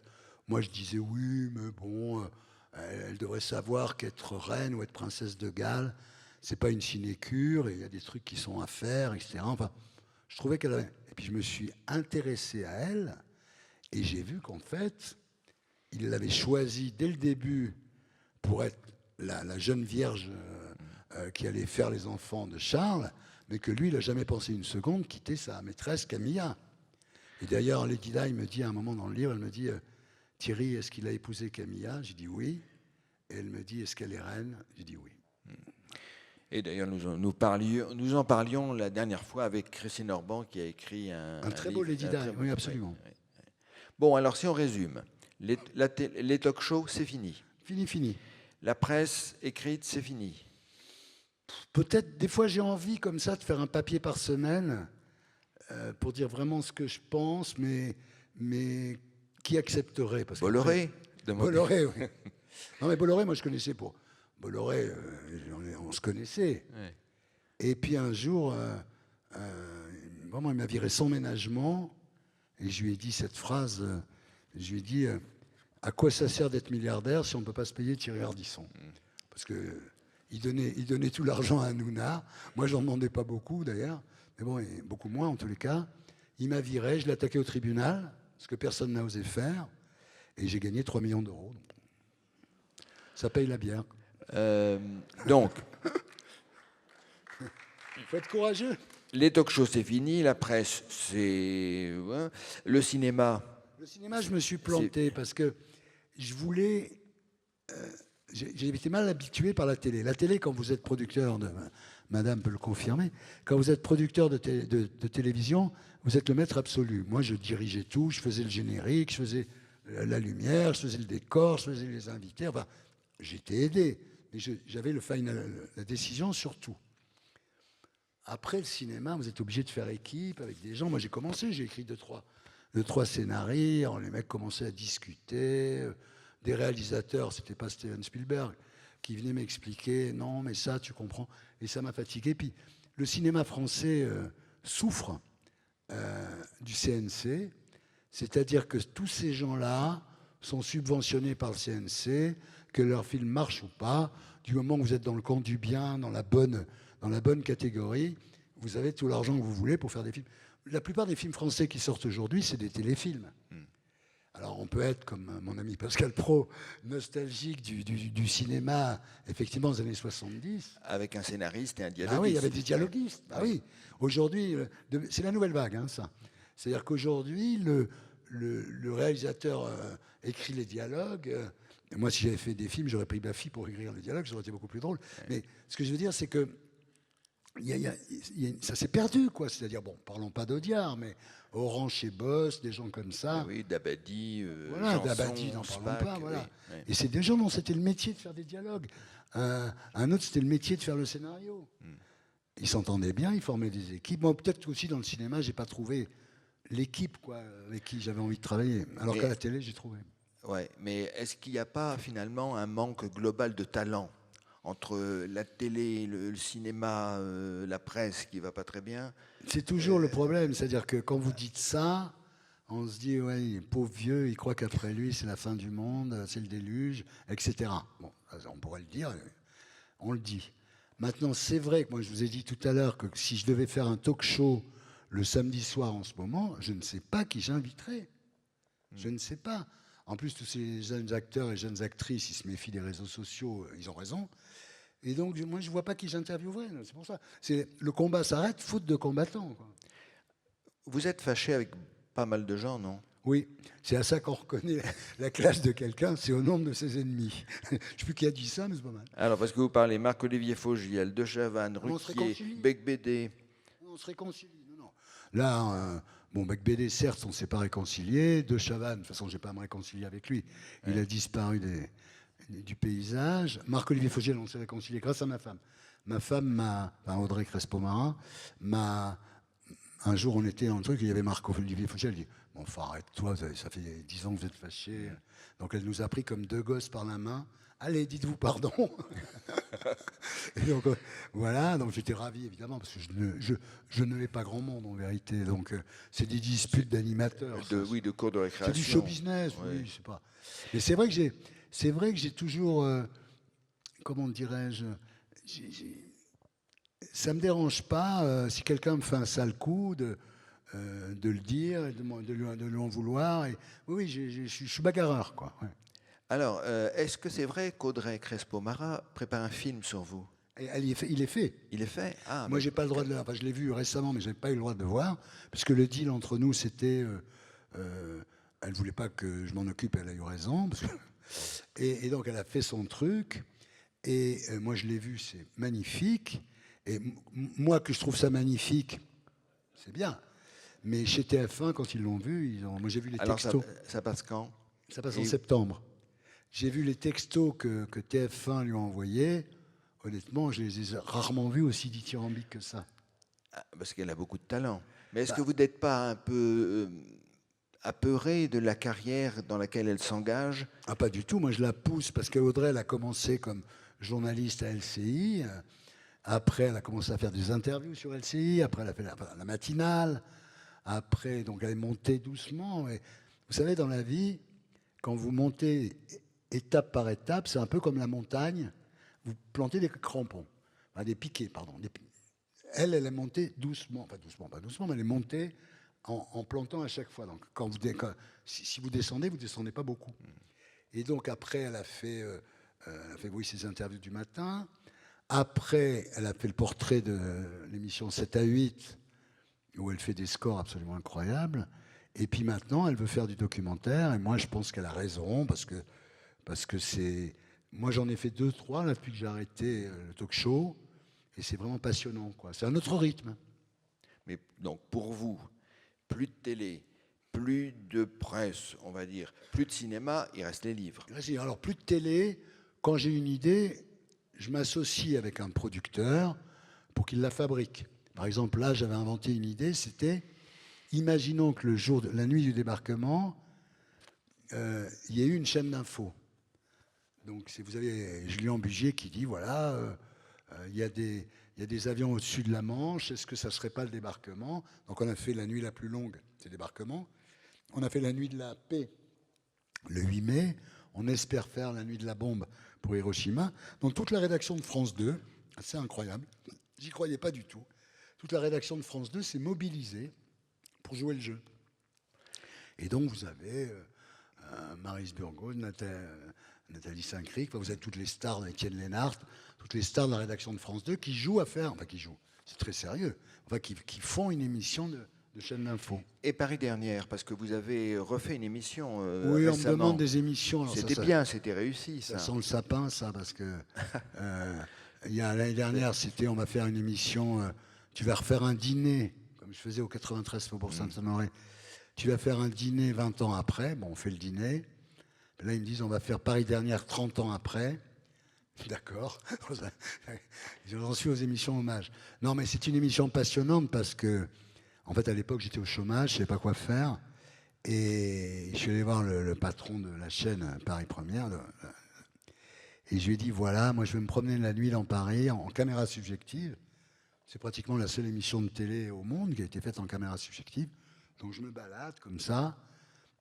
Speaker 2: moi je disais oui, mais bon, elle devrait savoir qu'être reine ou être princesse de Galles, c'est pas une sinécure, et il y a des trucs qui sont à faire, etc. Enfin, je trouvais qu'elle avait... Et puis je me suis intéressé à elle, et j'ai vu qu'en fait, il l'avait choisie dès le début pour être la jeune vierge qui allait faire les enfants de Charles, mais que lui, il n'a jamais pensé une seconde quitter sa maîtresse Camilla. Et d'ailleurs, Lady Di me dit à un moment dans le livre, elle me dit Thierry, est-ce qu'il a épousé Camilla? J'ai dit oui. Et elle me dit, est-ce qu'elle est reine? J'ai dit oui.
Speaker 1: Et d'ailleurs, nous en parlions la dernière fois avec Christine Orban, qui a écrit un
Speaker 2: très
Speaker 1: livre,
Speaker 2: beau Lady Di, oui, absolument.
Speaker 1: Oui. Bon, alors si on résume, les talk shows, c'est fini.
Speaker 2: Fini.
Speaker 1: La presse écrite, c'est fini.
Speaker 2: Peut-être, des fois, j'ai envie, comme ça, de faire un papier par semaine pour dire vraiment ce que je pense, mais qui accepterait? Parce
Speaker 1: Bolloré.
Speaker 2: Bolloré, oui. Non, mais Bolloré, moi, je connaissais pas. Bolloré, on se connaissait.
Speaker 1: Ouais.
Speaker 2: Et puis un jour, vraiment, il m'a viré sans ménagement, et je lui ai dit cette phrase, je lui ai dit, à quoi ça sert d'être milliardaire si on ne peut pas se payer Thierry Ardisson? Parce que il donnait tout l'argent à Hanouna. Moi, j'en demandais pas beaucoup, d'ailleurs, mais bon, beaucoup moins, en tous les cas. Il m'a viré, je l'ai attaqué au tribunal, ce que personne n'a osé faire, et j'ai gagné 3 millions d'euros. Ça paye la bière.
Speaker 1: Donc,
Speaker 2: Il faut être courageux.
Speaker 1: les talk shows, c'est fini. La presse, c'est... Ouais. Le cinéma...
Speaker 2: Le cinéma, je me suis planté parce que je voulais... j'ai été mal habitué par la télé. La télé, quand vous êtes producteur, madame peut le confirmer, quand vous êtes producteur de télévision, vous êtes le maître absolu. Moi, je dirigeais tout, je faisais le générique, je faisais la lumière, je faisais le décor, je faisais les invités. Enfin, j'étais aidé, mais j'avais la décision sur tout. Après le cinéma, vous êtes obligé de faire équipe avec des gens. Moi, j'ai commencé, j'ai écrit deux, trois scénarios. Les mecs commençaient à discuter. Des réalisateurs, c'était pas Steven Spielberg, qui venaient m'expliquer, non, mais ça, tu comprends. Et ça m'a fatigué. Puis le cinéma français souffre du CNC, c'est-à-dire que tous ces gens-là sont subventionnés par le CNC, que leur film marche ou pas. Du moment que vous êtes dans le camp du bien, dans la bonne catégorie, vous avez tout l'argent que vous voulez pour faire des films. La plupart des films français qui sortent aujourd'hui, c'est des téléfilms. Alors on peut être, comme mon ami Pascal Praud, nostalgique du cinéma, effectivement, des années 70.
Speaker 1: Avec un scénariste et un dialoguiste.
Speaker 2: Ah oui, il y avait des dialoguistes. Ah oui. Aujourd'hui, c'est la nouvelle vague, hein, ça. C'est-à-dire qu'aujourd'hui, le réalisateur écrit les dialogues. Moi, si j'avais fait des films, j'aurais pris Baffy pour écrire les dialogues, ça aurait été beaucoup plus drôle. Ouais. Mais ce que je veux dire, c'est que ça s'est perdu, quoi. C'est-à-dire, bon, parlons pas d'Audiard, mais Orange chez Boss, des gens comme ça.
Speaker 1: Oui, Dabadi,
Speaker 2: voilà,
Speaker 1: Janson,
Speaker 2: Dabadi, n'en parlons
Speaker 1: Spack,
Speaker 2: pas, voilà.
Speaker 1: Oui.
Speaker 2: Et c'est des gens dont c'était le métier de faire des dialogues. Un autre, c'était le métier de faire le scénario. Ils s'entendaient bien, ils formaient des équipes. Moi, peut-être aussi dans le cinéma, j'ai pas trouvé l'équipe, quoi, avec qui j'avais envie de travailler. Alors qu'à la télé, j'ai trouvé.
Speaker 1: Ouais, mais est-ce qu'il n'y a pas finalement un manque global de talent entre la télé, le cinéma, la presse qui va pas très bien?
Speaker 2: C'est toujours le problème, c'est-à-dire que quand vous dites ça, on se dit, ouais, pauvre vieux, il croit qu'après lui, c'est la fin du monde, c'est le déluge, etc. Bon, on pourrait le dire, on le dit. Maintenant, c'est vrai que moi, je vous ai dit tout à l'heure que si je devais faire un talk show le samedi soir en ce moment, je ne sais pas qui j'inviterais. Je ne sais pas. En plus, tous ces jeunes acteurs et jeunes actrices, ils se méfient des réseaux sociaux, ils ont raison. Et donc, moi, je ne vois pas qui j'interviewerais. C'est pour ça. Le combat s'arrête, faute de combattants, quoi.
Speaker 1: Vous êtes fâché avec pas mal de gens, non?
Speaker 2: Oui, c'est à ça qu'on reconnaît la classe de quelqu'un, c'est au nombre de ses ennemis. Je ne sais plus qui a dit ça, mais c'est pas mal.
Speaker 1: Alors, parce que vous parlez Marc-Olivier Fogiel, De Chavannes,
Speaker 2: On se
Speaker 1: Ruquier,
Speaker 2: réconcilie.
Speaker 1: Bec-Bédé.
Speaker 2: On se réconcilie. Non. Là, bon, Bec-Bédé, certes, on ne s'est pas réconcilié. De Chavannes, de toute façon, je n'ai pas à me réconcilier avec lui. Il a disparu du paysage. Marc-Olivier Fogiel, on s'est réconcilié grâce à ma femme. Ma femme Audrey Crespo-Marin, un jour, on était dans le truc, il y avait Marc-Olivier Fogiel. Elle dit, bon, enfin, arrête-toi, ça fait 10 ans que vous êtes fâchés. Donc, elle nous a pris comme deux gosses par la main. Allez, dites-vous pardon. Et donc, voilà, donc j'étais ravi, évidemment, parce que je ne l'ai pas grand monde, en vérité. Donc, c'est des disputes d'animateurs.
Speaker 1: Oui, de cours de récréation.
Speaker 2: C'est du show business, oui, je sais pas. Mais c'est vrai que j'ai toujours, comment dirais-je, ça me dérange pas si quelqu'un me fait un sale coup de le dire, et de lui en vouloir. Et, oui, je suis bagarreur, quoi. Ouais.
Speaker 1: Alors, est-ce que c'est vrai qu'Audrey Crespo-Marin prépare un film sur vous?
Speaker 2: Il est fait.
Speaker 1: Il est fait? Ah,
Speaker 2: Moi, j'ai pas le droit de le. Enfin, je l'ai vu récemment, mais je n'ai pas eu le droit de le voir, parce que le deal entre nous, c'était, elle voulait pas que je m'en occupe, elle a eu raison, parce que, et donc elle a fait son truc, et moi je l'ai vu, c'est magnifique, et moi que je trouve ça magnifique, c'est bien, mais chez TF1 quand ils l'ont vu, moi j'ai vu les
Speaker 1: alors
Speaker 2: textos.
Speaker 1: ça passe quand?
Speaker 2: Ça passe en septembre. J'ai vu les textos que TF1 lui a envoyés. Honnêtement, je les ai rarement vus aussi dithyrambiques que ça.
Speaker 1: Ah, parce qu'elle a beaucoup de talent. Mais est-ce que vous n'êtes pas un peu apeuré de la carrière dans laquelle elle s'engage?
Speaker 2: Ah, pas du tout. Moi, je la pousse parce qu'Audrey, elle a commencé comme journaliste à LCI. Après, elle a commencé à faire des interviews sur LCI. Après, elle a fait la matinale. Après, donc, elle est montée doucement. Et vous savez, dans la vie, quand vous montez étape par étape, c'est un peu comme la montagne. Vous plantez des crampons, enfin, des piquets, pardon. Elle est montée doucement, pas doucement, mais elle est montée en plantant à chaque fois. Donc, si vous descendez pas beaucoup. Et donc après, elle a fait oui, ses interviews du matin. Après, elle a fait le portrait de l'émission 7 à 8, où elle fait des scores absolument incroyables. Et puis maintenant, elle veut faire du documentaire. Et moi, je pense qu'elle a raison, parce que c'est... Moi, j'en ai fait 2, 3, là, depuis que j'ai arrêté le talk show. Et c'est vraiment passionnant, quoi. C'est un autre rythme.
Speaker 1: Mais donc, pour vous, plus de télé, plus de presse, on va dire, plus de cinéma, il reste les livres.
Speaker 2: Alors, plus de télé. Quand j'ai une idée, je m'associe avec un producteur pour qu'il la fabrique. Par exemple, là, j'avais inventé une idée, c'était... Imaginons que la nuit du débarquement, il y ait eu une chaîne d'infos. Donc, vous avez Julien Bugier qui dit, voilà, il y a des avions au-dessus de la Manche, est-ce que ça ne serait pas le débarquement? Donc, on a fait la nuit la plus longue, c'est le débarquement. On a fait la nuit de la paix le 8 mai. On espère faire la nuit de la bombe pour Hiroshima. Donc, toute la rédaction de France 2, c'est incroyable, j'y croyais pas du tout, toute la rédaction de France 2 s'est mobilisée pour jouer le jeu. Et donc, vous avez Maryse Burgot, Nathalie Saint-Cric, vous avez toutes les stars d'Étienne Lénart, toutes les stars de la rédaction de France 2 qui jouent qui jouent, c'est très sérieux, qui font une émission de chaîne d'info.
Speaker 1: Et Paris Dernière, parce que vous avez refait une émission
Speaker 2: oui,
Speaker 1: récemment.
Speaker 2: On me demande des émissions.
Speaker 1: C'était bien, c'était réussi, ça.
Speaker 2: Ça sent le sapin, ça, parce que l'année dernière, on va faire une émission, tu vas refaire un dîner, comme je faisais au 93 Faubourg Saint-Honoré. Tu vas faire un dîner 20 ans après. Bon, on fait le dîner. Là, ils me disent, on va faire Paris Dernière 30 ans après. D'accord. J'en suis aux émissions hommage. Non, mais c'est une émission passionnante parce que, en fait, à l'époque, j'étais au chômage, je ne savais pas quoi faire. Et je suis allé voir le patron de la chaîne Paris Première. Et je lui ai dit, voilà, moi, je vais me promener la nuit dans Paris en caméra subjective. C'est pratiquement la seule émission de télé au monde qui a été faite en caméra subjective. Donc je me balade comme ça.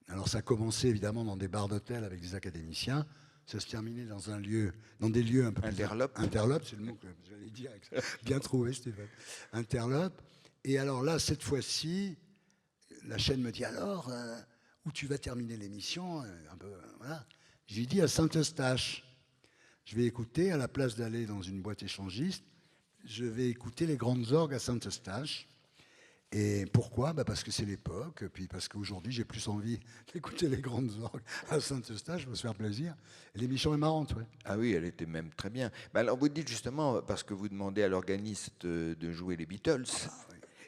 Speaker 2: Alors ça a commencé évidemment dans des bars d'hôtel avec des académiciens. Ça se terminait dans des lieux un peu plus... Interlope, c'est le mot que j'allais dire. Bien trouvé, Stéphane. Interlope. Et alors là, cette fois-ci, la chaîne me dit, alors, où tu vas terminer l'émission voilà. Je lui dis à Saint-Eustache. Je vais écouter, à la place d'aller dans une boîte échangiste, je vais écouter les grandes orgues à Saint-Eustache. Et pourquoi? Parce que c'est l'époque, puis parce qu'aujourd'hui, j'ai plus envie d'écouter les grandes orgues à Saint-Eustache, je veux se faire plaisir. Et l'émission est marrante, ouais.
Speaker 1: Ah oui, elle était même très bien. Alors vous dites justement, parce que vous demandez à l'organiste de jouer les Beatles,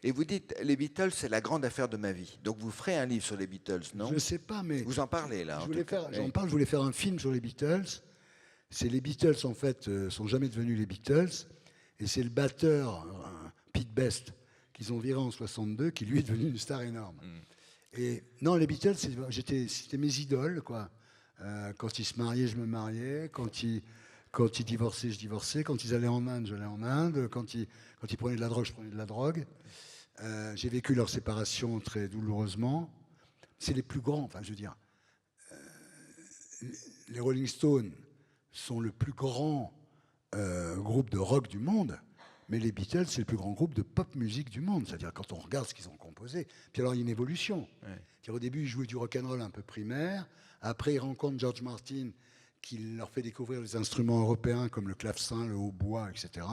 Speaker 1: et vous dites, les Beatles, c'est la grande affaire de ma vie. Donc vous ferez un livre sur les Beatles, non?
Speaker 2: Je ne sais pas, mais
Speaker 1: Vous en parlez là.
Speaker 2: j'en voulais faire un film sur les Beatles. C'est les Beatles, en fait, sont jamais devenus les Beatles. Et c'est le batteur, Pete Best, qu'ils ont viré en 62, qui lui est devenu une star énorme. Et non, les Beatles, c'était mes idoles, quoi. Quand ils se mariaient, je me mariais. Quand ils divorçaient, je divorçais. Quand ils allaient en Inde, j'allais en Inde. Quand ils prenaient de la drogue, je prenais de la drogue. J'ai vécu leur séparation très douloureusement. C'est les plus grands, enfin, je veux dire. Les Rolling Stones sont le plus grand groupe de rock du monde. Mais les Beatles, c'est le plus grand groupe de pop musique du monde. C'est-à-dire, quand on regarde ce qu'ils ont composé, puis alors il y a une évolution. Ouais. Au début, ils jouaient du rock'n'roll un peu primaire. Après, ils rencontrent George Martin, qui leur fait découvrir les instruments européens comme le clavecin, le hautbois, etc.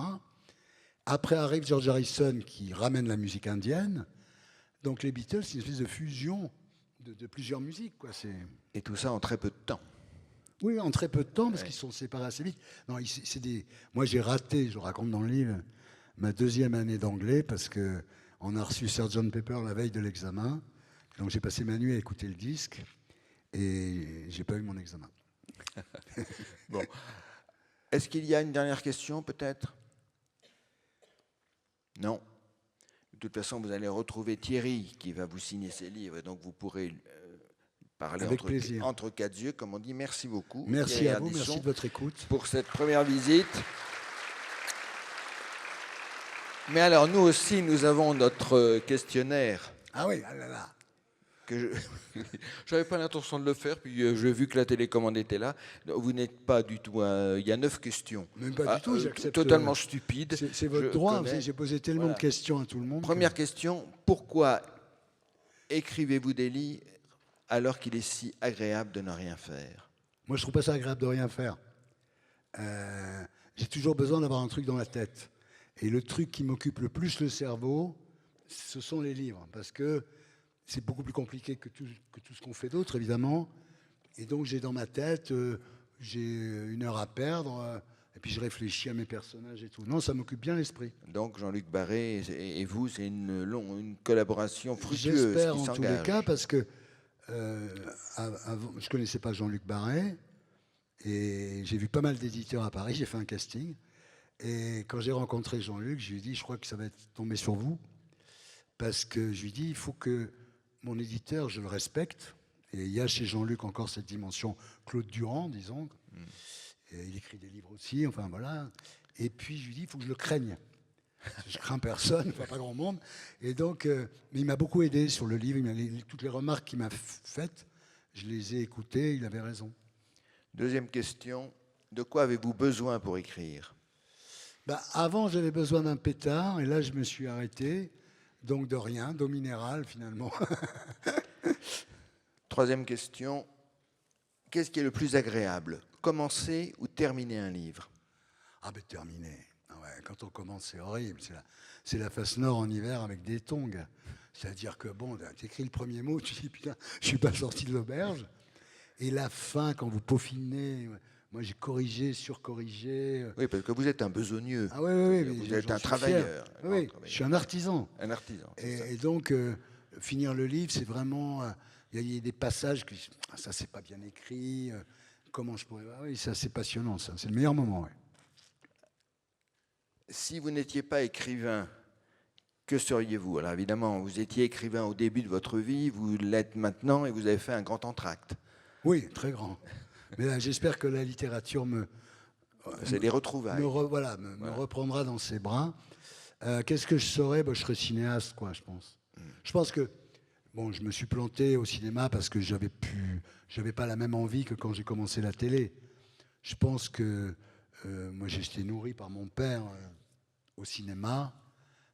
Speaker 2: Après arrive George Harrison, qui ramène la musique indienne. Donc les Beatles, c'est une espèce de fusion de plusieurs musiques, quoi.
Speaker 1: Et tout ça en très peu de temps.
Speaker 2: Oui, en très peu de temps, parce qu'ils se sont séparés assez vite. Non, moi, j'ai raté, je raconte dans le livre, ma deuxième année d'anglais, parce qu'on a reçu Sgt. Pepper la veille de l'examen. Donc j'ai passé ma nuit à écouter le disque, et j'ai pas eu mon examen.
Speaker 1: Bon. Est-ce qu'il y a une dernière question, peut-être? Non. De toute façon, vous allez retrouver Thierry qui va vous signer ses livres, et donc vous pourrez parler entre quatre yeux, comme on dit. Merci beaucoup.
Speaker 2: Merci
Speaker 1: Thierry
Speaker 2: à vous, merci de votre écoute.
Speaker 1: Pour cette première visite. Mais alors, nous aussi, nous avons notre questionnaire.
Speaker 2: Ah oui, ah là là.
Speaker 1: Je n'avais pas l'intention de le faire, puis j'ai vu que la télécommande était là. Vous n'êtes pas du tout... il y a 9 questions.
Speaker 2: Même pas du tout, j'accepte.
Speaker 1: Totalement stupides.
Speaker 2: C'est votre droit, j'ai posé tellement de questions à tout le monde.
Speaker 1: Première question, pourquoi écrivez-vous des livres alors qu'il est si agréable de ne rien faire?
Speaker 2: Moi, je trouve pas ça agréable de rien faire. J'ai toujours besoin d'avoir un truc dans la tête. Et le truc qui m'occupe le plus le cerveau, ce sont les livres. Parce que c'est beaucoup plus compliqué que tout ce qu'on fait d'autre, évidemment. Et donc, j'ai dans ma tête, j'ai 1 heure à perdre, et puis je réfléchis à mes personnages et tout. Non, ça m'occupe bien l'esprit.
Speaker 1: Donc, Jean-Luc Barré et vous, c'est une collaboration fructueuse
Speaker 2: J'espère
Speaker 1: qui
Speaker 2: en
Speaker 1: s'engage.
Speaker 2: tous les cas, parce que avant, je ne connaissais pas Jean-Luc Barré, et j'ai vu pas mal d'éditeurs à Paris, j'ai fait un casting. Et quand j'ai rencontré Jean-Luc, je lui ai dit, je crois que ça va être tombé sur vous, parce que je lui ai dit, il faut que mon éditeur, je le respecte. Et il y a chez Jean-Luc encore cette dimension Claude Durand, disons. Et il écrit des livres aussi, enfin voilà. Et puis je lui dis, il faut que je le craigne. Je crains personne, enfin, pas grand monde. Et donc, mais il m'a beaucoup aidé sur le livre. Toutes les remarques qu'il m'a faites, je les ai écoutées, il avait raison.
Speaker 1: Deuxième question, de quoi avez-vous besoin pour écrire?
Speaker 2: Avant, j'avais besoin d'un pétard, et là, je me suis arrêté. Donc de rien, d'eau minérale finalement.
Speaker 1: Troisième question, qu'est-ce qui est le plus agréable? Commencer ou terminer un livre?
Speaker 2: Ah ben terminer. Ah ouais, quand on commence, c'est horrible. C'est la face nord en hiver avec des tongs. C'est-à-dire que bon, tu écris le premier mot, tu dis putain, je suis pas sorti de l'auberge. Et la fin, quand vous peaufinez... Moi, j'ai corrigé, surcorrigé.
Speaker 1: Oui, parce que vous êtes un besogneux.
Speaker 2: Ah oui.
Speaker 1: Vous êtes un travailleur.
Speaker 2: Oui, je suis un artisan.
Speaker 1: Un artisan.
Speaker 2: Et donc, finir le livre, c'est vraiment... Il y a des passages qui... ça, c'est pas bien écrit. Comment je pourrais... Ah oui, ça, c'est passionnant, ça. C'est le meilleur moment, oui.
Speaker 1: Si vous n'étiez pas écrivain, que seriez-vous? Alors évidemment, vous étiez écrivain au début de votre vie, vous l'êtes maintenant et vous avez fait un grand entracte.
Speaker 2: Oui, très grand. Mais là, j'espère que la littérature
Speaker 1: c'est des retrouvailles.
Speaker 2: me reprendra dans ses bras. Qu'est-ce que je serais? Je serais cinéaste, quoi, je pense. Je pense que je me suis planté au cinéma parce que j'avais pas la même envie que quand j'ai commencé la télé. Je pense que moi, j'ai été nourri par mon père au cinéma,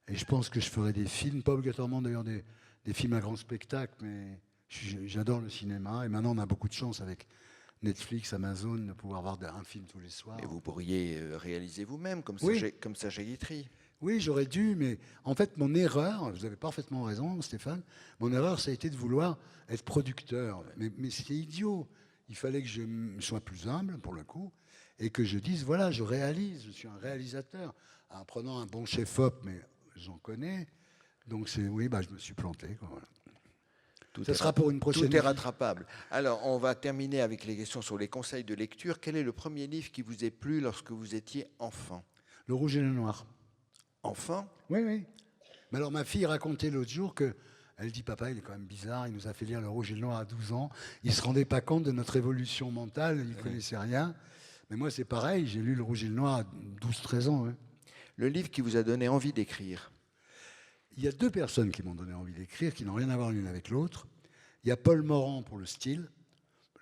Speaker 2: et je pense que je ferais des films, pas obligatoirement d'ailleurs des films à grand spectacle, mais j'adore le cinéma. Et maintenant, on a beaucoup de chance avec Netflix, Amazon, de pouvoir voir un film tous les soirs.
Speaker 1: Et vous pourriez réaliser vous-même, comme Sacha Guitry.
Speaker 2: Oui, j'aurais dû, mais en fait, mon erreur, vous avez parfaitement raison, Stéphane, mon erreur, ça a été de vouloir être producteur. Mais c'était idiot. Il fallait que je sois plus humble, pour le coup, et que je dise, voilà, je réalise, je suis un réalisateur. En prenant un bon chef-op, mais j'en connais. Donc, oui, je me suis planté, quoi, voilà. Ça sera pour une prochaine.
Speaker 1: Tout est rattrapable. Alors, on va terminer avec les questions sur les conseils de lecture. Quel est le premier livre qui vous ait plu lorsque vous étiez enfant?
Speaker 2: Le Rouge et le Noir.
Speaker 1: Enfant?
Speaker 2: Oui, oui. Mais alors, ma fille racontait l'autre jour que, elle dit, papa, il est quand même bizarre, il nous a fait lire Le Rouge et le Noir à 12 ans. Il ne se rendait pas compte de notre évolution mentale, il ne connaissait rien. Mais moi, c'est pareil, j'ai lu Le Rouge et le Noir à 12-13 ans. Ouais.
Speaker 1: Le livre qui vous a donné envie d'écrire?
Speaker 2: Il y a deux personnes qui m'ont donné envie d'écrire, qui n'ont rien à voir l'une avec l'autre. Il y a Paul Morand pour le style.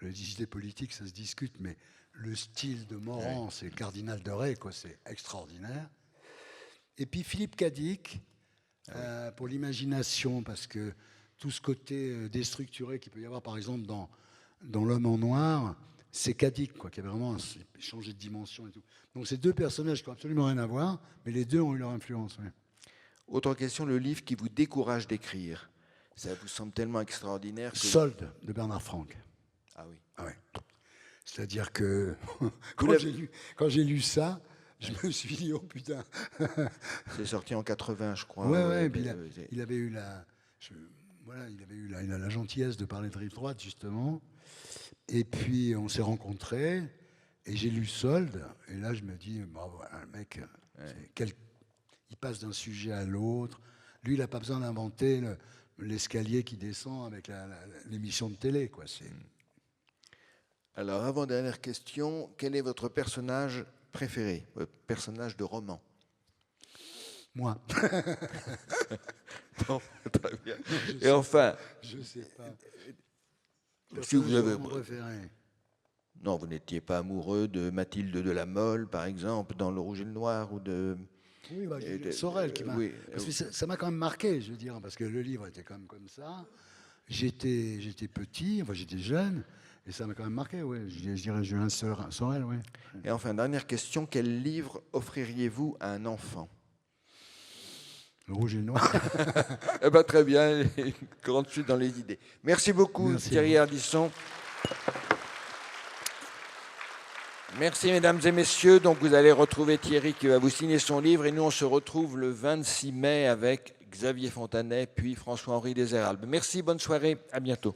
Speaker 2: Les idées politiques, ça se discute, mais le style de Morand, c'est le cardinal de Ray, quoi, c'est extraordinaire. Et puis Philippe Cadic, pour l'imagination, parce que tout ce côté déstructuré qu'il peut y avoir, par exemple, dans L'Homme en Noir, c'est Cadic, quoi, qui a vraiment changé de dimension et tout. Donc c'est deux personnages qui n'ont absolument rien à voir, mais les deux ont eu leur influence. Ouais.
Speaker 1: Autre question, le livre qui vous décourage d'écrire? Ça vous semble tellement extraordinaire que...
Speaker 2: Solde, de Bernard Franck.
Speaker 1: Ah oui.
Speaker 2: Ah ouais. C'est-à-dire que quand j'ai lu ça, je me suis dit, oh putain.
Speaker 1: C'est sorti en 80, je crois.
Speaker 2: Ouais, puis il avait eu il a la gentillesse de parler de Rive Droite, justement. Et puis, on s'est rencontrés, et j'ai lu Solde, et là, je me dis, voilà, le mec, il passe d'un sujet à l'autre. Lui, il n'a pas besoin d'inventer l'escalier qui descend avec l'émission de télé, quoi.
Speaker 1: Alors, avant-dernière question, quel est votre personnage préféré, votre personnage de roman?
Speaker 2: Moi.
Speaker 1: Bon, très bien. Et enfin...
Speaker 2: Je ne sais pas.
Speaker 1: Si vous avez...
Speaker 2: préféré.
Speaker 1: Non, vous n'étiez pas amoureux de Mathilde de la Mole, par exemple, dans Le Rouge et le Noir, ou de...
Speaker 2: Oui, Sorel qui m'a...
Speaker 1: Oui.
Speaker 2: Parce que ça m'a quand même marqué, je veux dire, parce que le livre était quand même comme ça. J'étais petit, enfin j'étais jeune, et ça m'a quand même marqué, oui. Je dirais Julien Sorel, oui.
Speaker 1: Et enfin, dernière question, quel livre offririez-vous à un enfant?
Speaker 2: Le Rouge et le Noir.
Speaker 1: Eh bien, très bien, une grande suite dans les idées. Merci beaucoup,
Speaker 2: Merci.
Speaker 1: Thierry Ardisson. Merci, mesdames et messieurs. Donc, vous allez retrouver Thierry qui va vous signer son livre. Et nous, on se retrouve le 26 mai avec Xavier Fontanet, puis François-Henri Deshayrault. Merci, bonne soirée, à bientôt.